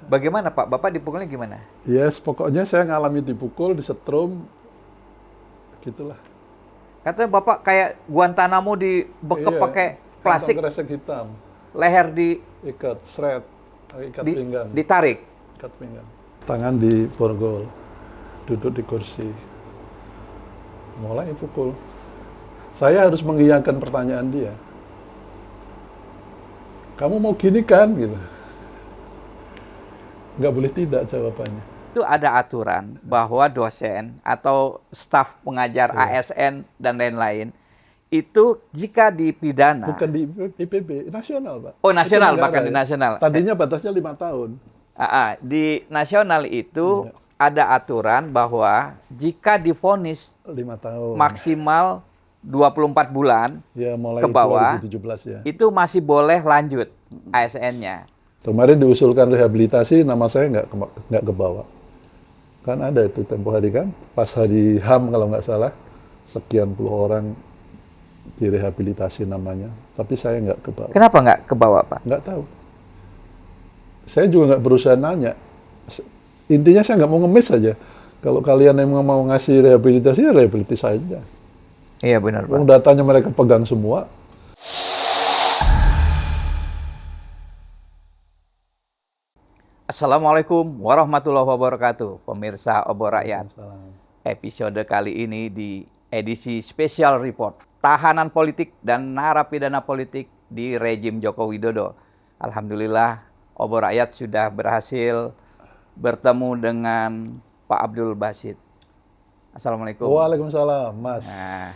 Bagaimana Pak? Bapak dipukulnya gimana? Yes, pokoknya saya ngalami dipukul, disetrum, gitulah. Katanya Bapak kayak Guantanamo dibekep Iya, pakai kantong plastik, kresek hitam, leher ikat, shred, ikat pinggang, ditarik. ikat pinggang. Tangan di borgol, duduk di kursi, mulai pukul. Saya harus mengiyakan pertanyaan dia. Kamu mau gini kan? Gitu. Nggak boleh tidak jawabannya. Itu ada aturan bahwa dosen atau staf pengajar ASN dan lain-lain itu jika dipidana. Bukan di IPB, nasional, Pak. Oh, nasional, Itu negara, bahkan di ya. nasional. Tadinya batasnya 5 tahun. Di nasional itu Iya. ada aturan bahwa jika divonis 5 tahun. maksimal 24 bulan Ya, mulai ke bawah, 2017 ya. itu masih boleh lanjut ASN-nya. Kemarin diusulkan rehabilitasi, nama saya nggak kebawa. Kan ada itu tempo hari kan, pas hari HAM kalau nggak salah, sekian puluh orang direhabilitasi namanya. Tapi saya nggak kebawa. Kenapa nggak ke bawah, Pak? Nggak tahu. Saya juga nggak berusaha nanya. Intinya saya nggak mau ngemis saja. Kalau kalian yang mau ngasih rehabilitasi, ya rehabilitasi saja. Iya benar, Pak. Wong datanya mereka pegang semua. Assalamualaikum warahmatullahi wabarakatuh, pemirsa Obor Rakyat. Salam. Episode kali ini di edisi Special Report, tahanan politik dan narapidana politik di rejim Joko Widodo. Alhamdulillah, Obor Rakyat sudah berhasil bertemu dengan Pak Abdul Basit. Assalamualaikum. Waalaikumsalam, Mas. Nah,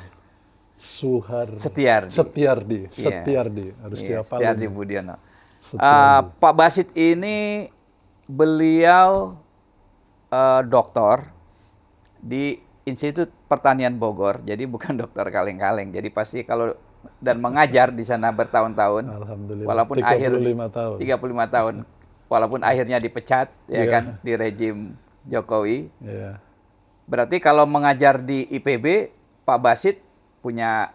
Setiardi. Iya. Harus Iya, dihafalin. Setiardi Budiono. Setiardi. Pak Basit ini beliau doktor di Institut Pertanian Bogor, jadi bukan dokter kaleng-kaleng. Jadi pasti kalau dan mengajar di sana bertahun-tahun. Alhamdulillah. Walaupun 35 tahun. 35 tahun. Walaupun akhirnya dipecat ya Iya. kan di rejim Jokowi. Ya. Berarti kalau mengajar di IPB, Pak Basit punya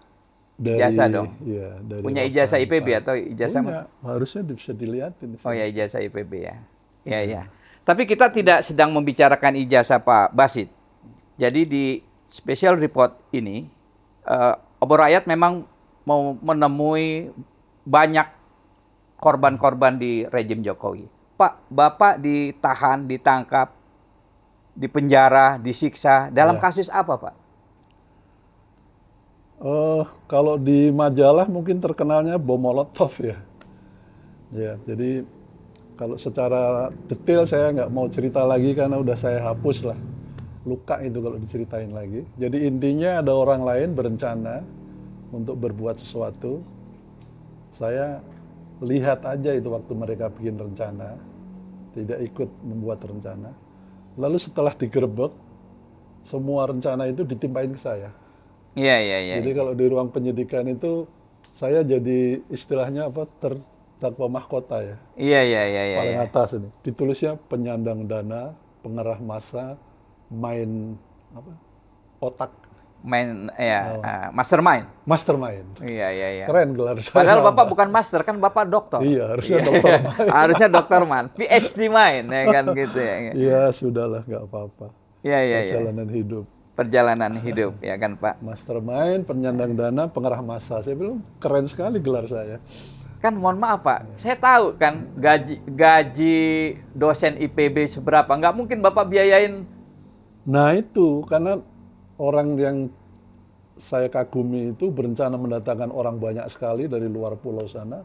ijazah dong. Iya, dari Punya Bapak. ijazah IPB atau ijazah Punya, harusnya bisa dilihatin. Oh ya, ijazah IPB ya. Ya, ya. Tapi kita tidak sedang membicarakan ijazah Pak Basit. Jadi di special report ini, Obor Rakyat memang mau menemui banyak korban-korban di rejim Jokowi. Pak, Bapak ditahan, ditangkap, dipenjara, disiksa. Dalam Ya. kasus apa, Pak? Kalau di majalah mungkin terkenalnya bom Molotov ya. Ya, jadi kalau secara detail saya nggak mau cerita lagi karena udah saya hapus lah. Luka itu kalau diceritain lagi. Jadi intinya ada orang lain berencana untuk berbuat sesuatu. Saya lihat aja itu waktu mereka bikin rencana, tidak ikut membuat rencana. Lalu setelah digerebek, semua rencana itu ditimpain ke saya. Iya, iya, iya. Jadi kalau di ruang penyidikan itu saya jadi istilahnya apa, terdakwa mahkota ya. Iya, iya, iya, iya. Paling Iya. atas ini. Ditulisnya penyandang dana, pengerah massa, main apa? Otak, Mastermind. mastermind. Iya, iya, iya. Keren gelar saya. Padahal nama. Bapak bukan master, kan Bapak dokter. Iya, harusnya dokter main. Harusnya dokter man, PhD main, ya kan gitu ya. Iya, sudahlah, nggak apa-apa. Iya, iya, iya. Perjalanan hidup. Perjalanan hidup, ya kan Pak. Mastermind, penyandang dana, pengerah massa. Saya bilang keren sekali gelar saya. Kan mohon maaf Pak, saya tahu kan gaji dosen IPB seberapa. Nggak mungkin Bapak biayain. Nah itu, karena orang yang saya kagumi itu berencana mendatangkan orang banyak sekali dari luar pulau sana,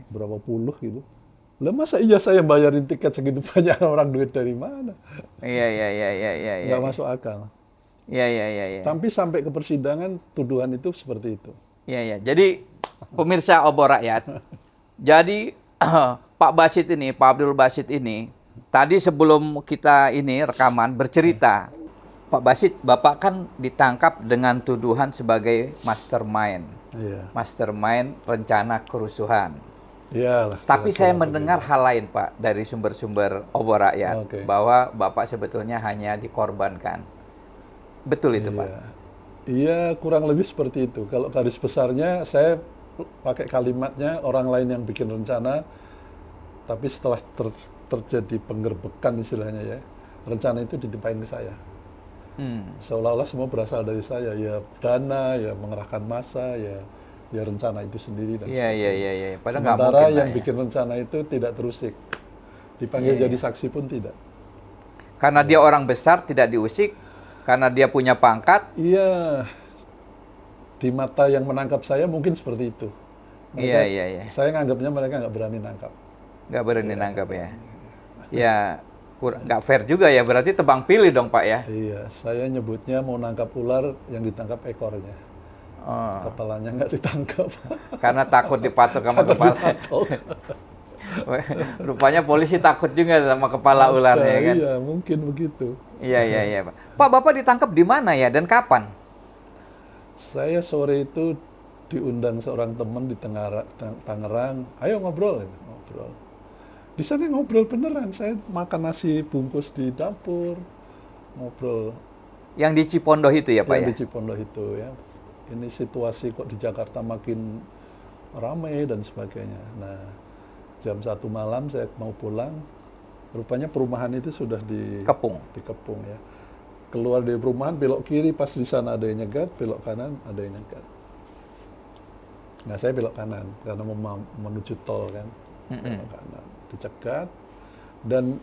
berapa puluh gitu. Lah masa iya saya bayarin tiket segitu banyak, orang duit dari mana? Iya, iya, iya, iya, iya. Iya, Nggak masuk akal. iya, iya, iya. Iya. Tapi sampai ke persidangan, tuduhan itu seperti itu. Iya, iya. Jadi pemirsa Obor Rakyat, jadi Pak Basit ini, Pak Abdul Basit ini, tadi sebelum kita ini rekaman bercerita, Pak Basit, Bapak kan ditangkap dengan tuduhan sebagai mastermind, Iya. mastermind rencana kerusuhan. Iyalah. Tapi saya kira-kira mendengar hal lain Pak dari sumber-sumber Obor Rakyat, Oke. bahwa Bapak sebetulnya hanya dikorbankan. Betul itu begitu. Pak? Iya. Iya, kurang lebih seperti itu. Kalau garis besarnya saya pakai kalimatnya orang lain yang bikin rencana, tapi setelah terjadi penggerbekan istilahnya ya, rencana itu ditimpain ke saya. Seolah-olah semua berasal dari saya, ya dana, ya mengerahkan massa, ya rencana itu sendiri dan sebagainya. Iya. Padahal nggak Sementara mungkin, yang Pak, ya. bikin rencana itu tidak terusik, dipanggil jadi saksi pun tidak. Karena dia orang besar tidak diusik, karena dia punya pangkat. Iya, di mata yang menangkap saya mungkin seperti itu. Mereka, Iya. Saya nganggapnya mereka nggak berani nangkap. Nggak berani nangkap ya. Ya, nggak fair juga ya. Berarti tebang pilih dong, Pak, ya. Iya, saya nyebutnya mau nangkap ular yang ditangkap ekornya. Oh, Kepalanya nggak ditangkap. karena takut dipatok sama kepala. Rupanya polisi takut juga sama kepala ularnya ya kan. Iya, mungkin begitu. Iya, Pak. Pak, Bapak ditangkap di mana ya dan kapan? Saya sore itu diundang seorang teman di Tangerang, ayo ngobrol, ngobrol. Di sana ngobrol beneran, saya makan nasi bungkus di dapur, ngobrol. Yang di Cipondoh itu ya, Pak, Yang ya? di Cipondoh itu ya. Ini situasi kok di Jakarta makin ramai dan sebagainya. Nah, jam 1 malam saya mau pulang, rupanya perumahan itu sudah dikepung ya. Keluar dari perumahan, belok kiri, pas di sana ada yang nyegat, belok kanan ada yang nyegat. Nah, saya belok kanan karena mau menuju tol kan. Belok kanan, dicegat. Dan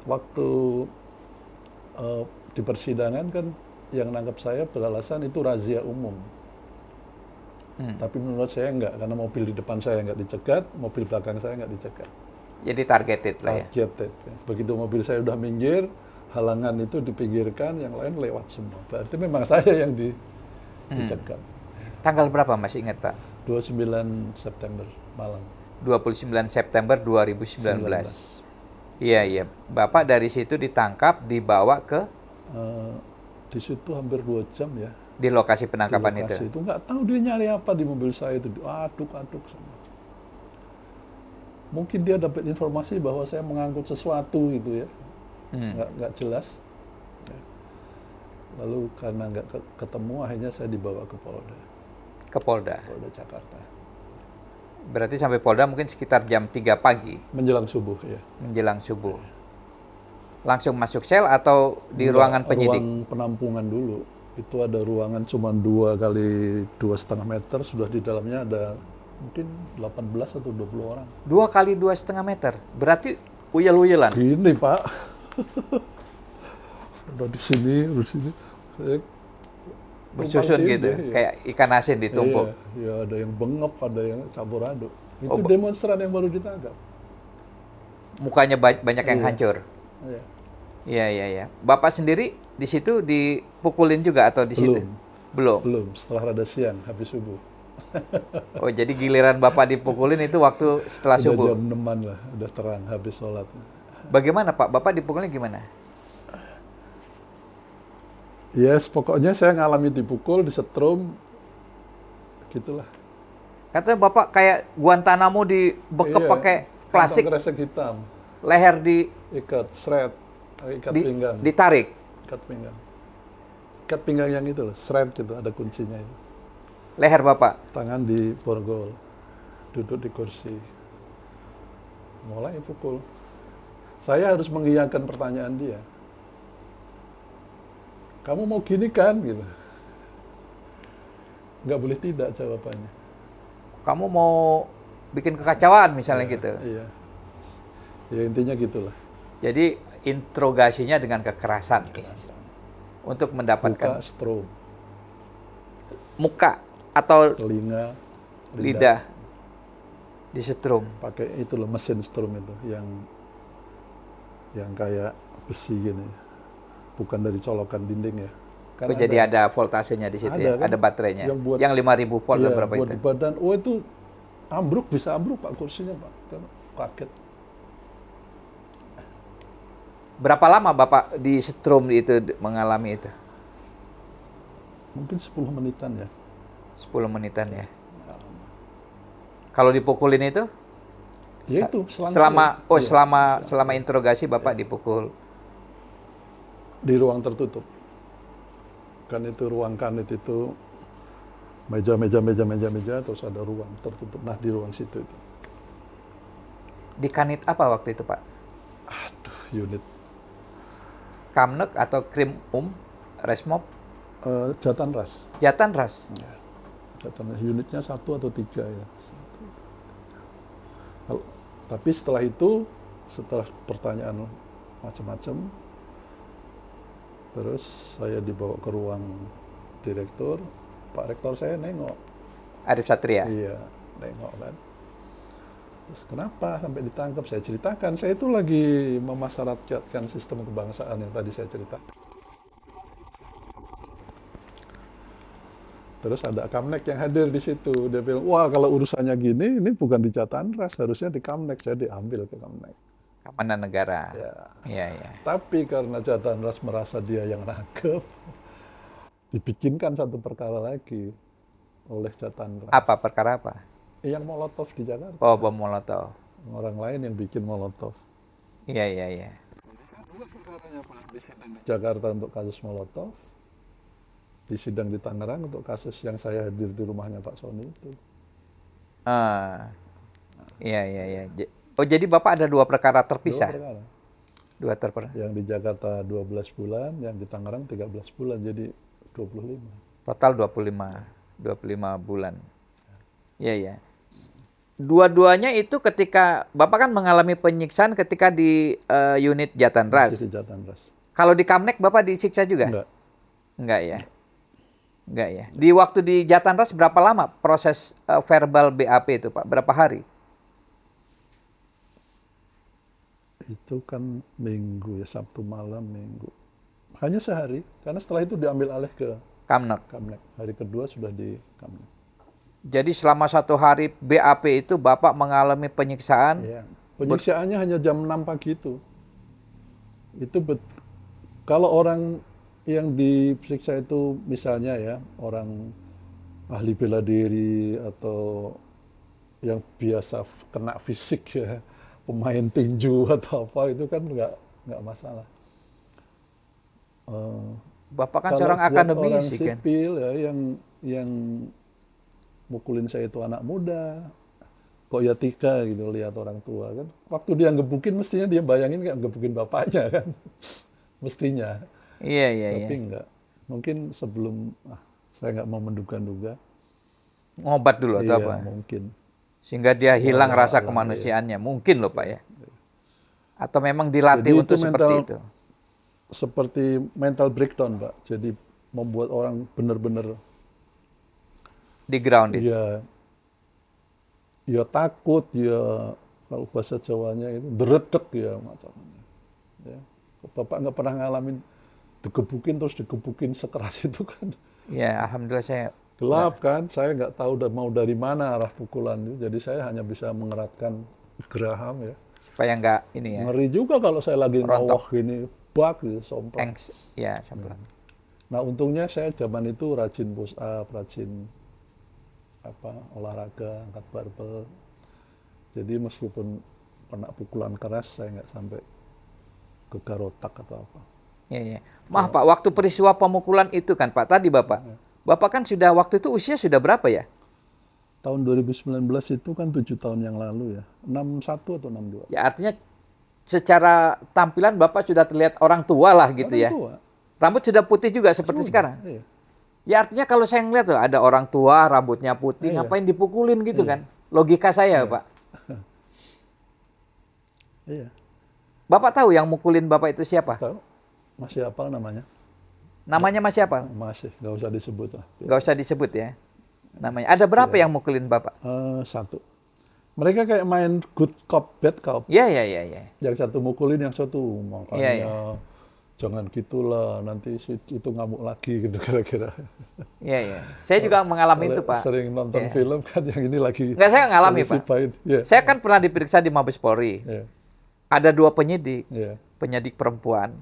waktu di persidangan kan yang nangkap saya beralasan itu razia umum. Tapi menurut saya enggak, karena mobil di depan saya enggak dicegat, mobil belakang saya enggak dicegat. Jadi targeted lah ya? Targeted. Begitu mobil saya udah minggir, halangan itu dipinggirkan, yang lain lewat semua. Berarti memang saya yang dicegat. Tanggal berapa masih ingat, Pak? 29 September malam. 29 September 2019. Iya. Bapak dari situ ditangkap, dibawa ke Di situ hampir 2 jam ya. di lokasi penangkapan Di lokasi itu. itu nggak tahu dia nyari apa di mobil saya itu, aduk-aduk semua. Mungkin dia dapat informasi bahwa saya mengangkut sesuatu gitu ya, nggak jelas. Ya. Lalu karena nggak ketemu, akhirnya saya dibawa ke Polda. Ke Polda. Polda Jakarta. Berarti sampai Polda mungkin sekitar jam 3 pagi. Menjelang subuh ya. Menjelang subuh. Langsung masuk sel atau di ruangan penyidik? Ruang penampungan dulu. Itu ada ruangan cuma 2 kali 2,5 meter, sudah di dalamnya ada mungkin 18 atau 20 orang. 2 kali 2,5 meter? Berarti uyel-uyelan? Gini Pak. Udah di sini. Saya Bersusun gitu, ya. kayak ikan asin ditumpuk. Iya, ada yang bengep, ada yang campur aduk. Itu Oh, demonstran yang baru ditangkap. Mukanya banyak yang Iya. hancur. Iya. Iya. Bapak sendiri di situ dipukulin juga atau di situ? Belum. Setelah rada siang, habis subuh. Oh, jadi giliran Bapak dipukulin itu waktu setelah Udah subuh. jam 6-an lah, udah terang, habis sholat. Bagaimana Pak? Bapak dipukulin gimana? Yes, pokoknya saya ngalami dipukul, disetrum, gitulah. Katanya Bapak kayak Guantanamo dibekep Iya, pakai plastik, kantong kresek hitam, leher di ikat, pinggang. ditarik. Ikat pinggang. Ikat pinggang yang itu loh, shred gitu, ada kuncinya itu. Leher Bapak. Tangan di borgol, duduk di kursi. Mulai pukul. Saya harus mengiyakan pertanyaan dia. Kamu mau gini kan? Gitu. Nggak boleh tidak jawabannya. Kamu mau bikin kekacauan misalnya gitu. Iya. Ya intinya gitulah. Jadi interogasinya dengan kekerasan. Untuk mendapatkan Buka, strobe, muka atau telinga, lidah disetrum. pakai itu loh, mesin strom itu yang kayak besi gini, bukan dari colokan dinding ya. Oh, jadi ada voltasenya di situ ya, kan? ada baterainya. Yang buat- Yang 5.000 volt Iya, berapa buat itu? di badan. Oh itu ambruk, bisa ambruk Pak kursinya Pak. Kan kaget. Berapa lama Bapak di setrum itu mengalami itu? Mungkin 10 menitan ya. 10 menitan ya. Kalau dipukulin itu? Ya itu Selama iya, selama interogasi Bapak dipukul. di ruang tertutup. Kan itu ruang kanit itu meja, terus ada ruang tertutup. Nah, di ruang situ itu. Di Kanit apa waktu itu, Pak? Aduh, unit Kamnek atau Krim Resmob, Jatanras. Jatanras. Ya, Jatanras unitnya 1 atau 3 ya. Tapi setelah itu, setelah pertanyaan macam-macam, terus saya dibawa ke ruang direktur, Pak Rektor saya nengok. Arif Satria. Iya, nengok kan. Terus kenapa sampai ditangkap? Saya ceritakan, saya itu lagi memasyarakatkan sistem kebangsaan yang tadi saya ceritakan. Terus ada Kamnek yang hadir di situ. Dia bilang, wah kalau urusannya gini, ini bukan di Jatanras, harusnya di Kamnek. Saya diambil ke Kamnek. Keamanan Negara. Ya. Iya, iya. Tapi karena Jatanras merasa dia yang nangkep, dibikinkan satu perkara lagi oleh Jatanras. Apa perkara apa? Yang Molotov di Jakarta. Oh, bom Molotov. Orang lain yang bikin Molotov. Iya, iya, iya. Dua perkaranya Pak. Di sidang di Jakarta untuk kasus Molotov, di sidang di Tangerang untuk kasus yang saya hadir di rumahnya Pak Sony itu. Iya, iya, iya. Oh, jadi Bapak ada 2 perkara Dua terpisah? perkara. 2 terpisah. Yang di Jakarta 12 bulan, yang di Tangerang 13 bulan, jadi 25. Total 25 bulan. Iya, iya. Dua-duanya itu ketika Bapak kan mengalami penyiksaan ketika di unit Jatanras. Masih di Jatanras. Kalau di Kamnek Bapak disiksa juga? Enggak. Enggak ya. Enggak ya. Di waktu di Jatanras berapa lama proses verbal BAP itu, Pak? Berapa hari? Itu kan Minggu ya, Sabtu malam Minggu. Hanya sehari, karena setelah itu diambil alih ke Kamnek. Kamnek. Hari kedua sudah di Kamnek. Jadi selama 1 hari BAP itu Bapak mengalami penyiksaan? Ya. Penyiksaannya hanya jam 6 pagi itu. Itu kalau orang yang disiksa itu misalnya ya, orang ahli bela diri atau yang biasa kena fisik ya, pemain tinju atau apa, itu kan nggak masalah. Bapak kan Kalau seorang buat akademisi orang kan? sipil ya, yang mukulin saya itu anak muda, kok ya tiga gitu, lihat orang tua kan. Waktu dia ngebukin mestinya dia bayangin kayak ngebukin bapaknya kan, mestinya. Iya, iya, iya. Tapi enggak. Mungkin sebelum, saya nggak mau menduga-duga. Ngobat dulu atau Iya, apa? mungkin. Sehingga dia hilang Wallahu rasa a'lam, kemanusiaannya. Mungkin loh Pak ya. Atau memang dilatih Jadi untuk itu seperti mental- itu? Seperti mental breakdown, Pak. Jadi membuat orang benar-benar Di ground itu? ya takut, ya kalau bahasa Jawanya itu deredek ya macamnya. Ya. Bapak nggak pernah ngalamin digebukin terus digebukin sekeras itu kan. Ya, alhamdulillah saya Gelap kan, saya nggak tahu mau dari mana arah pukulan itu. Jadi saya hanya bisa mengeratkan geraham ya. supaya nggak ini ya. Ngeri juga kalau saya lagi Rontok. ngawah gini, bak gitu, somplak. Ya, sampel. Nah untungnya saya zaman itu rajin push up, rajin olahraga, angkat barbel. Jadi meskipun kena pukulan keras, saya nggak sampai gegar otak atau apa. Iya, iya. Maaf Pak, waktu peristiwa pemukulan itu kan Pak, tadi Bapak kan sudah waktu itu usia sudah berapa ya? Tahun 2019 itu kan 7 tahun yang lalu ya, 61 atau 62. Ya artinya secara tampilan Bapak sudah terlihat orang tua lah gitu Orang ya. tua. Rambut sudah putih juga seperti Sudah, sekarang. Iya. Ya artinya kalau saya ngeliat tuh ada orang tua rambutnya putih, Iya. ngapain dipukulin gitu kan? Logika saya Pak. Iya. Bapak tahu yang mukulin Bapak itu siapa? Tahu? Masih hafal namanya? Namanya masih apa? Masih, nggak usah disebut lah. Gak usah disebut ya. Namanya. Ada berapa yang mukulin Bapak? Satu. Mereka kayak main good cop, bad cop. Iya, iya, iya, iya. Yang satu mukulin, yang satu makanya Iya, iya. jangan gitulah, nanti itu ngamuk lagi gitu kira-kira. Iya, iya. Saya juga mengalami itu Pak. Sering nonton Iya. film kan, yang ini lagi. Enggak, saya ngalami polisi Pak. pahit. Iya. Saya kan pernah diperiksa di Mabes Polri. Iya. Ada 2 penyidik, Iya. penyidik perempuan.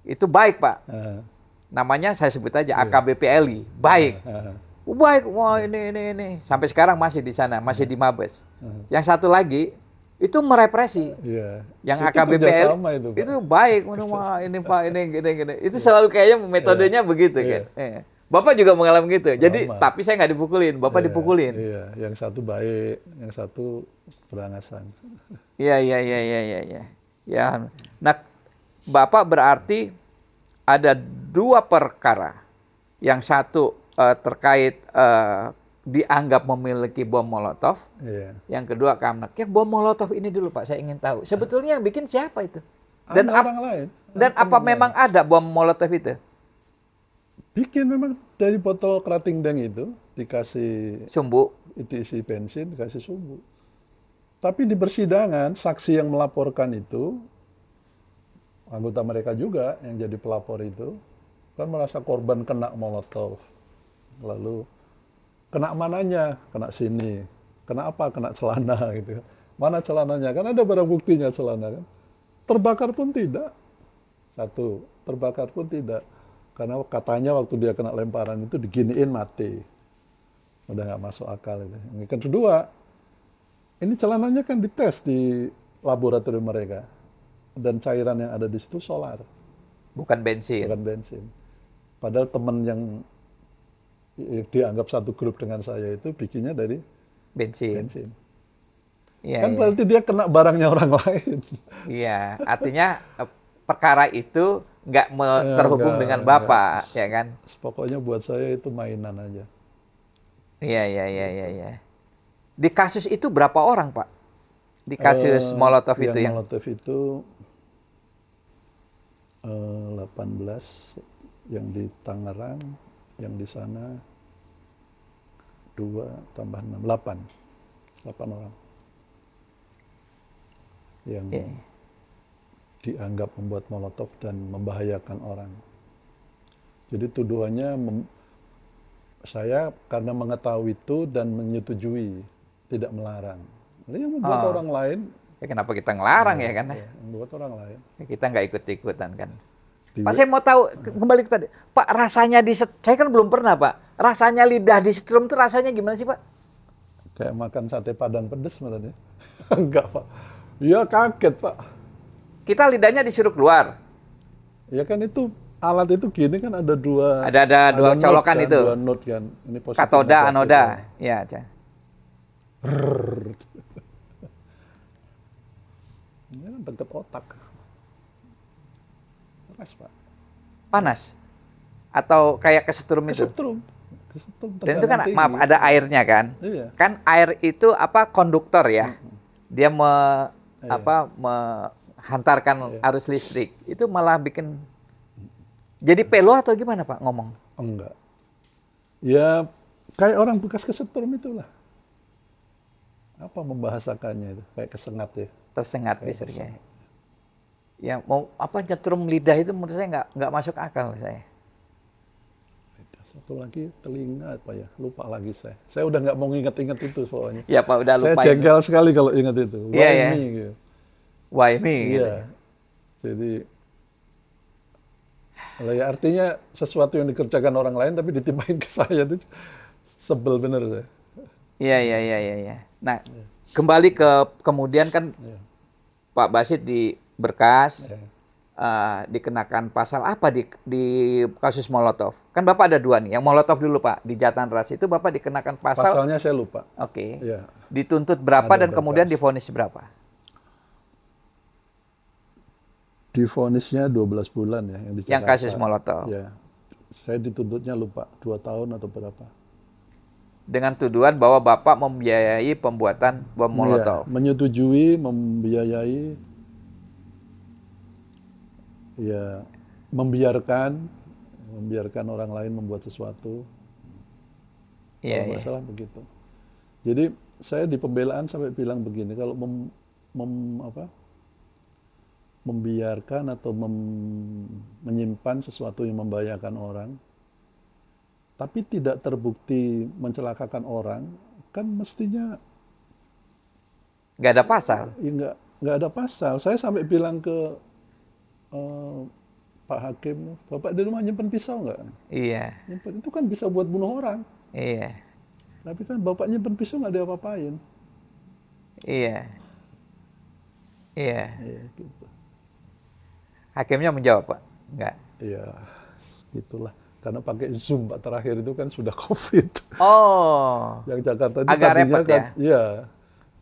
Itu baik Pak. Ah, Namanya saya sebut aja AKBP Eli. Baik. ah, Baik, wah ini. Sampai sekarang masih di sana, masih di Mabes. Yang satu lagi, itu merepresi. iya. Yang Itu AKBP kerjasama Pak. itu baik, wah ini Pak, ini gini. Itu selalu kayaknya metodenya begitu Iya. kan. Bapak juga mengalami gitu. Jadi, Sama. tapi saya nggak dipukulin, Bapak Iya, dipukulin. Iya, yang satu baik, yang satu berangasan. Iya, iya, iya, iya, iya, iya. Ya. Nah, Bapak berarti ada dua perkara. Yang satu terkait dianggap memiliki bom Molotov. Iya. Yang kedua karena bom Molotov ini dulu Pak, saya ingin tahu. Sebetulnya yang bikin siapa itu? Dan Ada orang lain. dan Ada apa teman memang lain. ada bom Molotov itu? Bikin memang dari botol kerating deng itu dikasih Sumbu. diisi bensin, dikasih sumbu. Tapi di persidangan saksi yang melaporkan itu anggota mereka juga yang jadi pelapor itu kan merasa korban kena molotov. Lalu kena mananya? Kena sini. Kena apa? Kena celana gitu. Mana celananya? Kan ada barang buktinya celana kan. Terbakar pun tidak. Satu, terbakar pun tidak. Karena katanya waktu dia kena lemparan itu diginiin mati. Udah nggak masuk akal itu. Yang kedua, ini celananya kan dites di laboratorium mereka. Dan cairan yang ada di situ solar, Bukan bensin. bukan bensin. Padahal teman yang dianggap satu grup dengan saya itu bikinnya dari Bensin. bensin. Iya, Kan iya. berarti dia kena barangnya orang lain. Iya, artinya perkara itu nggak terhubung dengan Bapak, ya kan? Pokoknya buat saya itu mainan aja. Iya, iya, iya, iya, iya. Di kasus itu berapa orang, Pak? Di kasus Molotov itu yang Molotov itu 18, yang di Tangerang, yang di sana 2 tambah 6, 8 orang yang Iya. dianggap membuat molotov dan membahayakan orang. Jadi tuduhannya saya karena mengetahui itu dan menyetujui, tidak melarang. Jadi yang membuat Oh. orang lain, Ya, kenapa kita ngelarang ya kan? ya, membuat orang lain. Ya, kita nggak ikut-ikutan kan. Di- Pak, saya mau tahu kembali ke tadi. Pak, rasanya saya kan belum pernah, Pak. Rasanya lidah disetrum itu rasanya gimana sih, Pak? Kayak makan sate padang pedes sebenarnya. Enggak, Pak. Ya kaget, Pak. Kita lidahnya disuruh keluar. Ya kan itu alat itu gini kan ada dua Ada dua node colokan kan, itu. dua node kan. Ini positif, Katoda, negatif. anoda. Ya, Ca. Ini kan deket otak. Keras, Pak. Panas. Atau kayak kesetrum itu. Kesetrum. Kesetrum. Dan itu kan tekanan maaf tinggi. ada airnya kan? Iya. Kan air itu apa konduktor ya. Dia Iya. menghantarkan arus listrik. Itu malah bikin jadi pelo atau gimana Pak ngomong? Enggak. Ya kayak orang bekas kesetrum itulah. Apa membahasakannya itu? Kayak kesengat ya. Tersengat listriknya. Ya mau apa nyetrum lidah itu menurut saya nggak masuk akal saya. Satu lagi telinga apa ya? Lupa lagi saya. Saya udah nggak mau ingat-ingat itu soalnya. Ya Pak udah Saya lupa. jengkel sekali kalau ingat itu. Iya, Why ya. me, gitu. Why me? Gitu. Iya. Jadi lah ya artinya sesuatu yang dikerjakan orang lain tapi ditimpain ke saya itu sebel bener saya. Iya, iya, iya, iya, iya. Nah, kembali ke kemudian kan Iya. Pak Basit di berkas Iya. dikenakan pasal apa di kasus Molotov? Kan Bapak ada dua nih. Yang Molotov dulu Pak di Jatan Ras itu Bapak dikenakan pasal. Pasalnya saya lupa. Oke. Iya. Dituntut berapa Ada dan kemudian berkas. divonis berapa? Divonisnya 12 bulan ya yang di Yang Jakarta. kasus Molotov. Ya. Saya dituntutnya lupa 2 tahun atau berapa. Dengan tuduhan bahwa Bapak membiayai pembuatan bom Molotov. Iya, menyetujui, membiayai, ya membiarkan orang lain membuat sesuatu. Iya, Kalau iya. nggak salah begitu. Jadi saya di pembelaan sampai bilang begini, kalau membiarkan atau menyimpan sesuatu yang membahayakan orang, tapi tidak terbukti mencelakakan orang, kan mestinya Nggak ada pasal. ya nggak ada pasal. Saya sampai bilang ke Pak Hakim, Bapak di rumah nyimpen pisau nggak? Iya, Nyimpen itu kan bisa buat bunuh orang. iya, Tapi kan Bapak nyimpen pisau nggak diapa-apain. iya, iya. Ya, gitu. Hakimnya menjawab Pak? Nggak. Ya, gitulah. karena pakai Zoom Pak, terakhir itu kan sudah COVID. Oh, Yang Jakarta itu agak tadinya repot kan, ya? iya,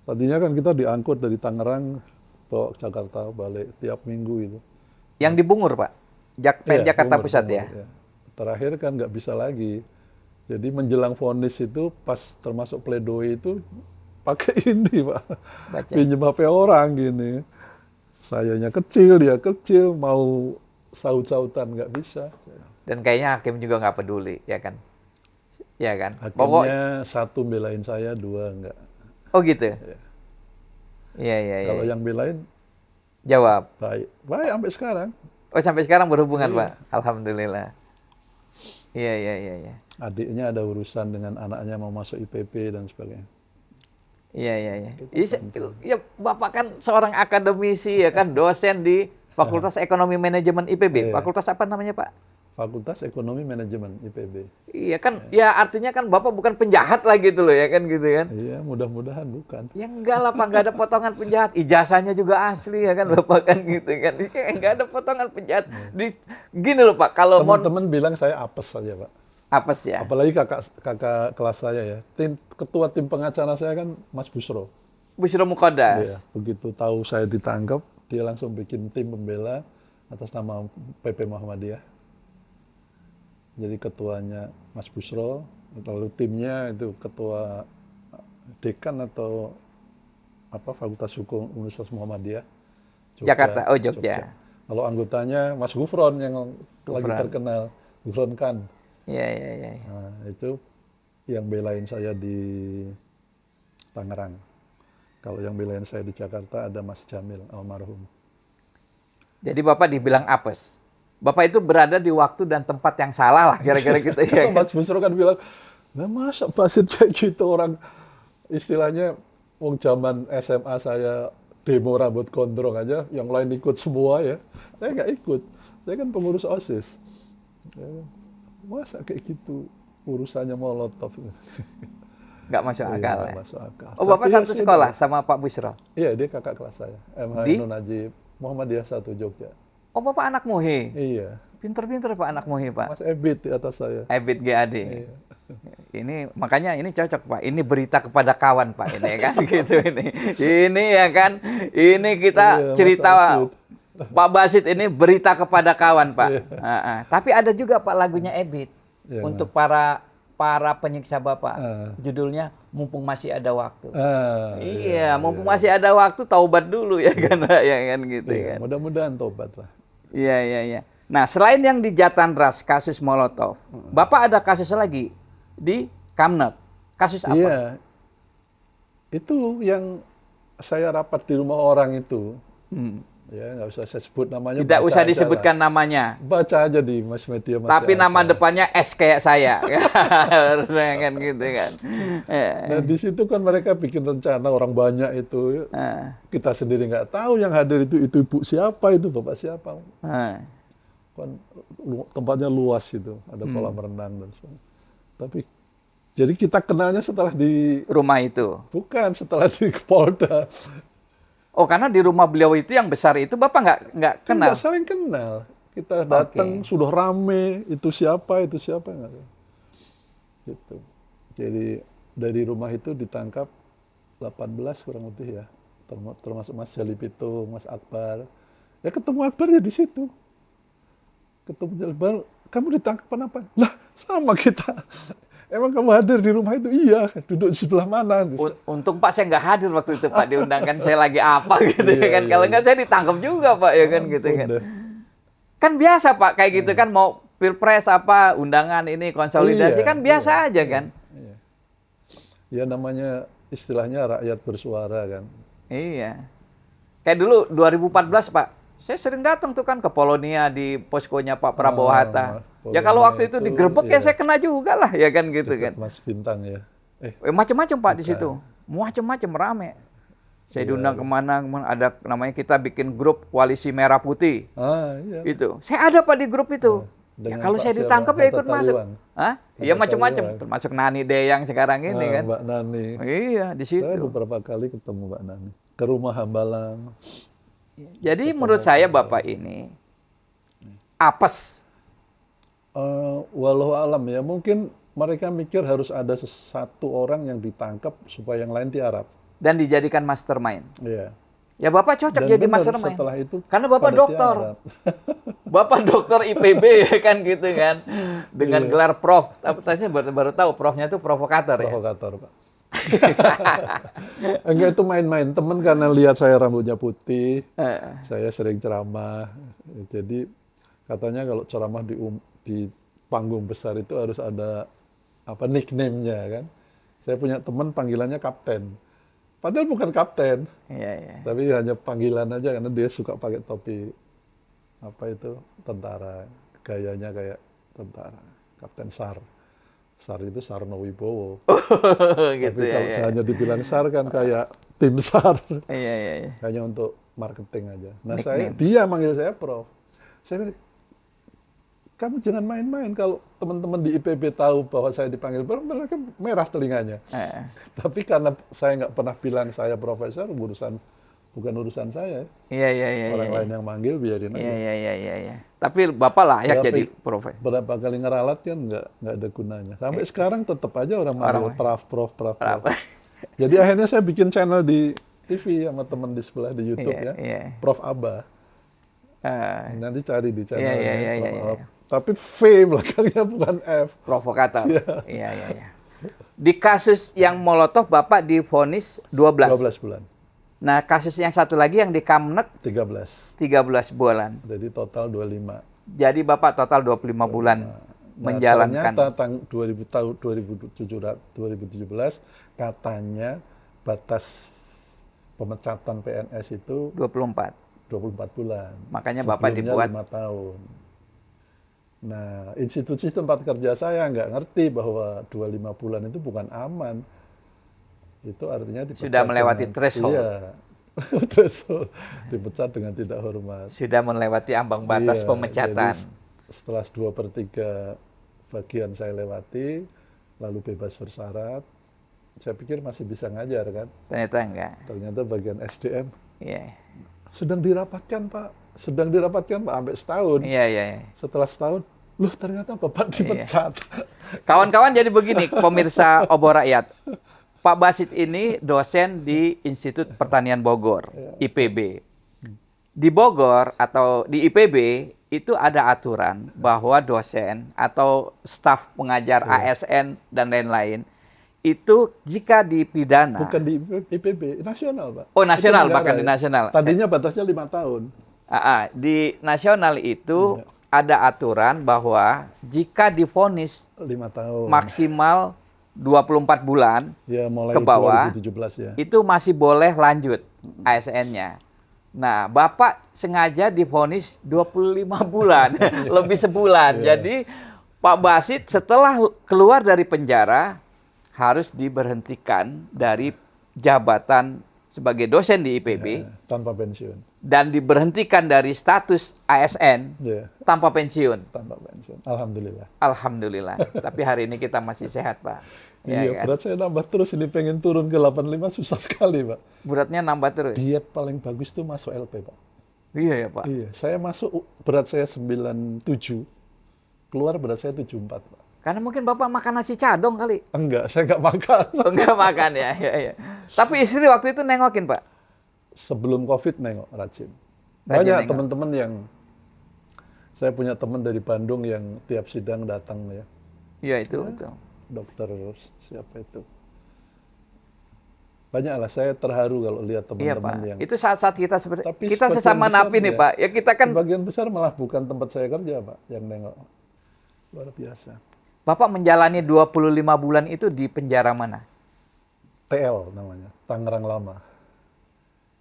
tadinya kan kita diangkut dari Tangerang bawa ke Jakarta balik tiap minggu itu. Yang di Bungur, Pak? Iya, Jakarta Bungur, Pusat Bungur, ya? ya. Terakhir kan nggak bisa lagi. Jadi menjelang vonis itu pas termasuk pledoi itu pakai ini Pak. Baca. Pinjem HP orang gini. Sayanya kecil, dia kecil, mau saut-sautan nggak bisa. Dan kayaknya hakim juga nggak peduli, ya kan? Ya kan? Hakimnya satu belain saya, dua nggak. Oh gitu? Iya, iya, iya. Kalau yang belain Jawab. baik. Baik sampai sekarang. Oh, sampai sekarang berhubungan, Iya. Pak? Alhamdulillah. Iya, iya, iya, iya. Adiknya ada urusan dengan anaknya mau masuk IPB dan sebagainya. Iya, iya, iya. Ya, Bapak kan seorang akademisi, ya kan? Dosen di Fakultas Ekonomi Manajemen IPB. Iya. Fakultas apa namanya, Pak? Fakultas Ekonomi Manajemen IPB. Iya kan, ya artinya kan Bapak bukan penjahat lah gitu loh, ya kan gitu kan? Iya, mudah-mudahan bukan. Ya enggak lah Pak, enggak ada potongan penjahat. Ijazahnya juga asli ya kan Bapak kan gitu kan. Enggak ada potongan penjahat. Gini loh Pak, kalau mau Teman-teman bilang saya apes saja Pak. apes ya. Apalagi kakak kelas saya ya. Ketua tim pengacara saya kan Mas Busro. Busyro Iya, Muqaddas. begitu tahu saya ditangkap, dia langsung bikin tim pembela atas nama PP Muhammadiyah. Jadi ketuanya Mas Busro, lalu timnya itu ketua dekan atau apa Fakultas Hukum Universitas Muhammadiyah Jakarta, oh Jogja. Kalau anggotanya Mas Gufron yang lagi Gufron. terkenal, Gufron Khan. Iya, iya, iya. Nah, itu yang belain saya di Tangerang. Kalau yang belain saya di Jakarta ada Mas Jamil almarhum. Jadi Bapak dibilang apes. Bapak itu berada di waktu dan tempat yang salah lah kira-kira gitu ya. Mas Busro kan bilang, nah masa Basit kayak gitu orang istilahnya wong zaman SMA saya demo rambut gondrong aja, yang lain ikut semua ya. Saya nggak ikut, saya kan pengurus OSIS. Ya, masa kayak gitu urusannya Molotov. Nggak masuk akal Iya, ya. masuk akal. Oh Bapak Tapi ya satu sudah. sekolah sama Pak Busro? Iya, dia kakak kelas saya. MH Di? Ainun Najib, Muhammadiyah 1 Jogja. Oh Bapak anak Muhi? Iya, Pinter-pinter Pak anak Muhi Pak. Mas Ebit di atas saya. Ebit GAD. Iya. Ini makanya ini cocok Pak. Ini berita kepada kawan Pak ini kan gitu ini. Ini ya kan. Ini kita Iya, Mas cerita Abid. Pak Basit ini berita kepada kawan Pak. Iya. Tapi ada juga Pak lagunya Ebit Iya, untuk para penyiksa Bapak. Ah. Judulnya Mumpung Masih Ada Waktu. Iya, Mumpung masih ada waktu taubat dulu ya kan Pak ya kan gitu iya, kan. mudah-mudahan tobat lah. Iya, iya, iya. Nah, selain yang di Jatandras, kasus Molotov, Bapak ada kasus lagi di Kamnep. Kasus apa? Iya, itu yang saya rapat di rumah orang itu. Hmm. Ya, nggak usah saya sebut namanya. Tidak baca usah aja disebutkan lah. namanya. Baca aja di mass media. masih Tapi nama ada. depannya S kayak saya. Kan gitu kan. Nah, di situ kan mereka bikin rencana orang banyak itu. Kita sendiri nggak tahu yang hadir itu ibu siapa, itu bapak siapa. Kan tempatnya luas itu, ada kolam renang dan sebagainya. Tapi jadi kita kenalnya setelah di Rumah itu. bukan setelah di Polda. Oh, karena di rumah beliau itu yang besar itu Bapak nggak Kan kenal. nggak saling kenal. Kita datang sudah rame, itu siapa nggak tahu. Gitu. Jadi dari rumah itu ditangkap 18 kurang lebih ya, termasuk Mas Jali Pitung, Mas Akbar. Ya ketemu Akbar ya di situ. Ketemu Jali Akbar, kamu ditangkap apa? Lah sama kita. Emang kamu hadir di rumah itu? Iya, duduk di sebelah mana? Untung Pak saya nggak hadir waktu itu Pak, diundangkan saya lagi apa gitu ya Iya, kan. iya, Kalau iya. nggak saya ditangkap juga Pak ya kan gitu kan. Udah. Kan biasa Pak kayak gitu kan, mau pilpres apa undangan ini konsolidasi Iya, kan biasa aja kan. Iya. Ya namanya istilahnya rakyat bersuara kan. Iya. Kayak dulu 2014 Pak, saya sering datang tuh kan ke Polonia di poskonya Pak Prabowo Hatta. Ya kalau Polonia waktu itu itu, digerebek ya iya. saya kena juga lah ya kan gitu Dekat kan. Mas Bintang ya. Macam-macam Pak di situ, macam-macam rame. Saya Iya, diundang kemana, ada namanya kita bikin grup Koalisi Merah Putih. Iya. Itu. Saya ada Pak di grup itu. Ya Dengan kalau Pak saya siapa? ditangkap ya ikut Hatta masuk. Taliwan. Hah? Iya Hatta macam-macam, Taliwan. termasuk Nani Deyang sekarang ini kan. Mbak Nani. Iya, di Saya situ. beberapa kali ketemu Mbak Nani. Ke rumah Hambalang. Jadi menurut saya Bapak ini apes. Walau alam ya, mungkin mereka mikir harus ada satu orang yang ditangkap supaya yang lain tiarap. Dan dijadikan mastermind. Iya. Ya Bapak cocok Dan jadi benar, mastermind. setelah itu Karena Bapak pada dokter. tiarap. Bapak dokter IPB ya kan gitu kan. Dengan Iya. gelar prof. Tapi saya baru tahu profnya itu provokator ya. Provokator, Pak. Enggak, itu main-main. Temen karena lihat saya rambutnya putih, saya sering ceramah. Jadi katanya kalau ceramah di panggung besar itu harus ada apa nickname-nya kan. Saya punya teman panggilannya kapten. Padahal bukan kapten, Iya, iya. tapi hanya panggilan aja karena dia suka pakai topi apa itu tentara, gayanya kayak tentara, Kapten SAR. SAR itu Sarno Wibowo. gitu Tapi ya. kalau Ya. hanya dibilang SAR kan kayak tim SAR, Iya, iya, iya. hanya untuk marketing aja. Nah, Nickname. dia manggil saya Prof. Saya bilang, kamu jangan main-main kalau teman-teman di IPB tahu bahwa saya dipanggil Prof, mereka merah telinganya. Tapi karena saya nggak pernah bilang saya profesor, bukan urusan saya. Iya, iya, iya. Orang iya. lain yang manggil biarin Iya, aja. iya, iya, iya, iya. Tapi Bapak layak Berapa- jadi profesor. Berapa kali ngeralat kan nggak ada gunanya. Sampai sekarang tetap aja orang manggil Prof. Jadi akhirnya saya bikin channel di TV sama teman di sebelah di YouTube Iya, ya, iya. Prof. Aba. Ah, Nanti cari di channel Iya, iya, iya, Prof. iya, Aba. iya. Tapi V belakangnya bukan F. provokator. Iya, iya, iya. Di kasus yang Molotov Bapak divonis 12. 12 bulan. Nah, kasus yang satu lagi yang di Kamnek 13. 13 bulan. Jadi total 25. Jadi Bapak total 25 bulan menjalankan. Ternyata 2017 katanya batas pemecatan PNS itu 24. 24 bulan. Makanya Bapak Sebelumnya dibuat 5 tahun. Nah, institusi tempat kerja saya nggak ngerti bahwa 25 bulan itu bukan aman. Itu artinya dipecat Sudah melewati dengan- threshold. Iya, threshold. Dipecat dengan tidak hormat. sudah melewati ambang batas Iya, pemecatan. jadi setelah 2/3 bagian saya lewati, lalu bebas bersyarat, saya pikir masih bisa ngajar kan. Ternyata enggak. Ternyata bagian SDM Iya. sedang dirapatkan Pak, sampai setahun. Iya, iya, iya. Setelah setahun, loh ternyata Bapak dipecat. Kawan-kawan jadi begini, pemirsa Obor Rakyat. Pak Basit ini dosen di Institut Pertanian Bogor, IPB. Di Bogor atau di IPB itu ada aturan bahwa dosen atau staf pengajar ASN dan lain-lain itu jika dipidana. Bukan di IPB, nasional Pak. Oh, nasional, Itu negara, bahkan di ya. nasional. Tadinya batasnya 5 tahun. Di nasional itu ada aturan bahwa jika divonis 5 tahun. maksimal 24 bulan Ya mulai ke bawah, 2017 ya. itu masih boleh lanjut ASN-nya. Nah, Bapak sengaja divonis 25 bulan, lebih sebulan. Jadi Pak Basit setelah keluar dari penjara harus diberhentikan dari jabatan sebagai dosen di IPB Tanpa pensiun. dan diberhentikan dari status ASN Ya, tanpa pensiun. tanpa pensiun. Alhamdulillah. Alhamdulillah. Tapi hari ini kita masih sehat, Pak. Ya, Iya, kan? berat saya nambah terus, ini pengen turun ke 85 susah sekali, Pak. Beratnya nambah terus. Diet paling bagus tuh masuk LP, Pak. Iya ya, Pak. Iya, saya masuk berat saya 97, keluar berat saya 74, Pak. Karena mungkin Bapak makan nasi cadong kali. Enggak, saya nggak makan. Enggak makan ya. Ya. Tapi istri waktu itu nengokin, Pak. Sebelum COVID nengok rajin. Rajin Banyak nengok. teman-teman yang, saya punya teman dari Bandung yang tiap sidang datang ya. Iya itu. Betul. Dokter siapa itu? Banyaklah, saya terharu kalau lihat Iya, teman-teman Pak. yang Itu saat-saat kita seperti Tapi kita sebagian sesama besar napi nih, ya. Pak. Ya kita kan sebagian besar malah bukan tempat saya kerja, Pak, yang nengok. Luar biasa. Bapak menjalani 25 bulan itu di penjara mana? TL namanya, Tangerang Lama.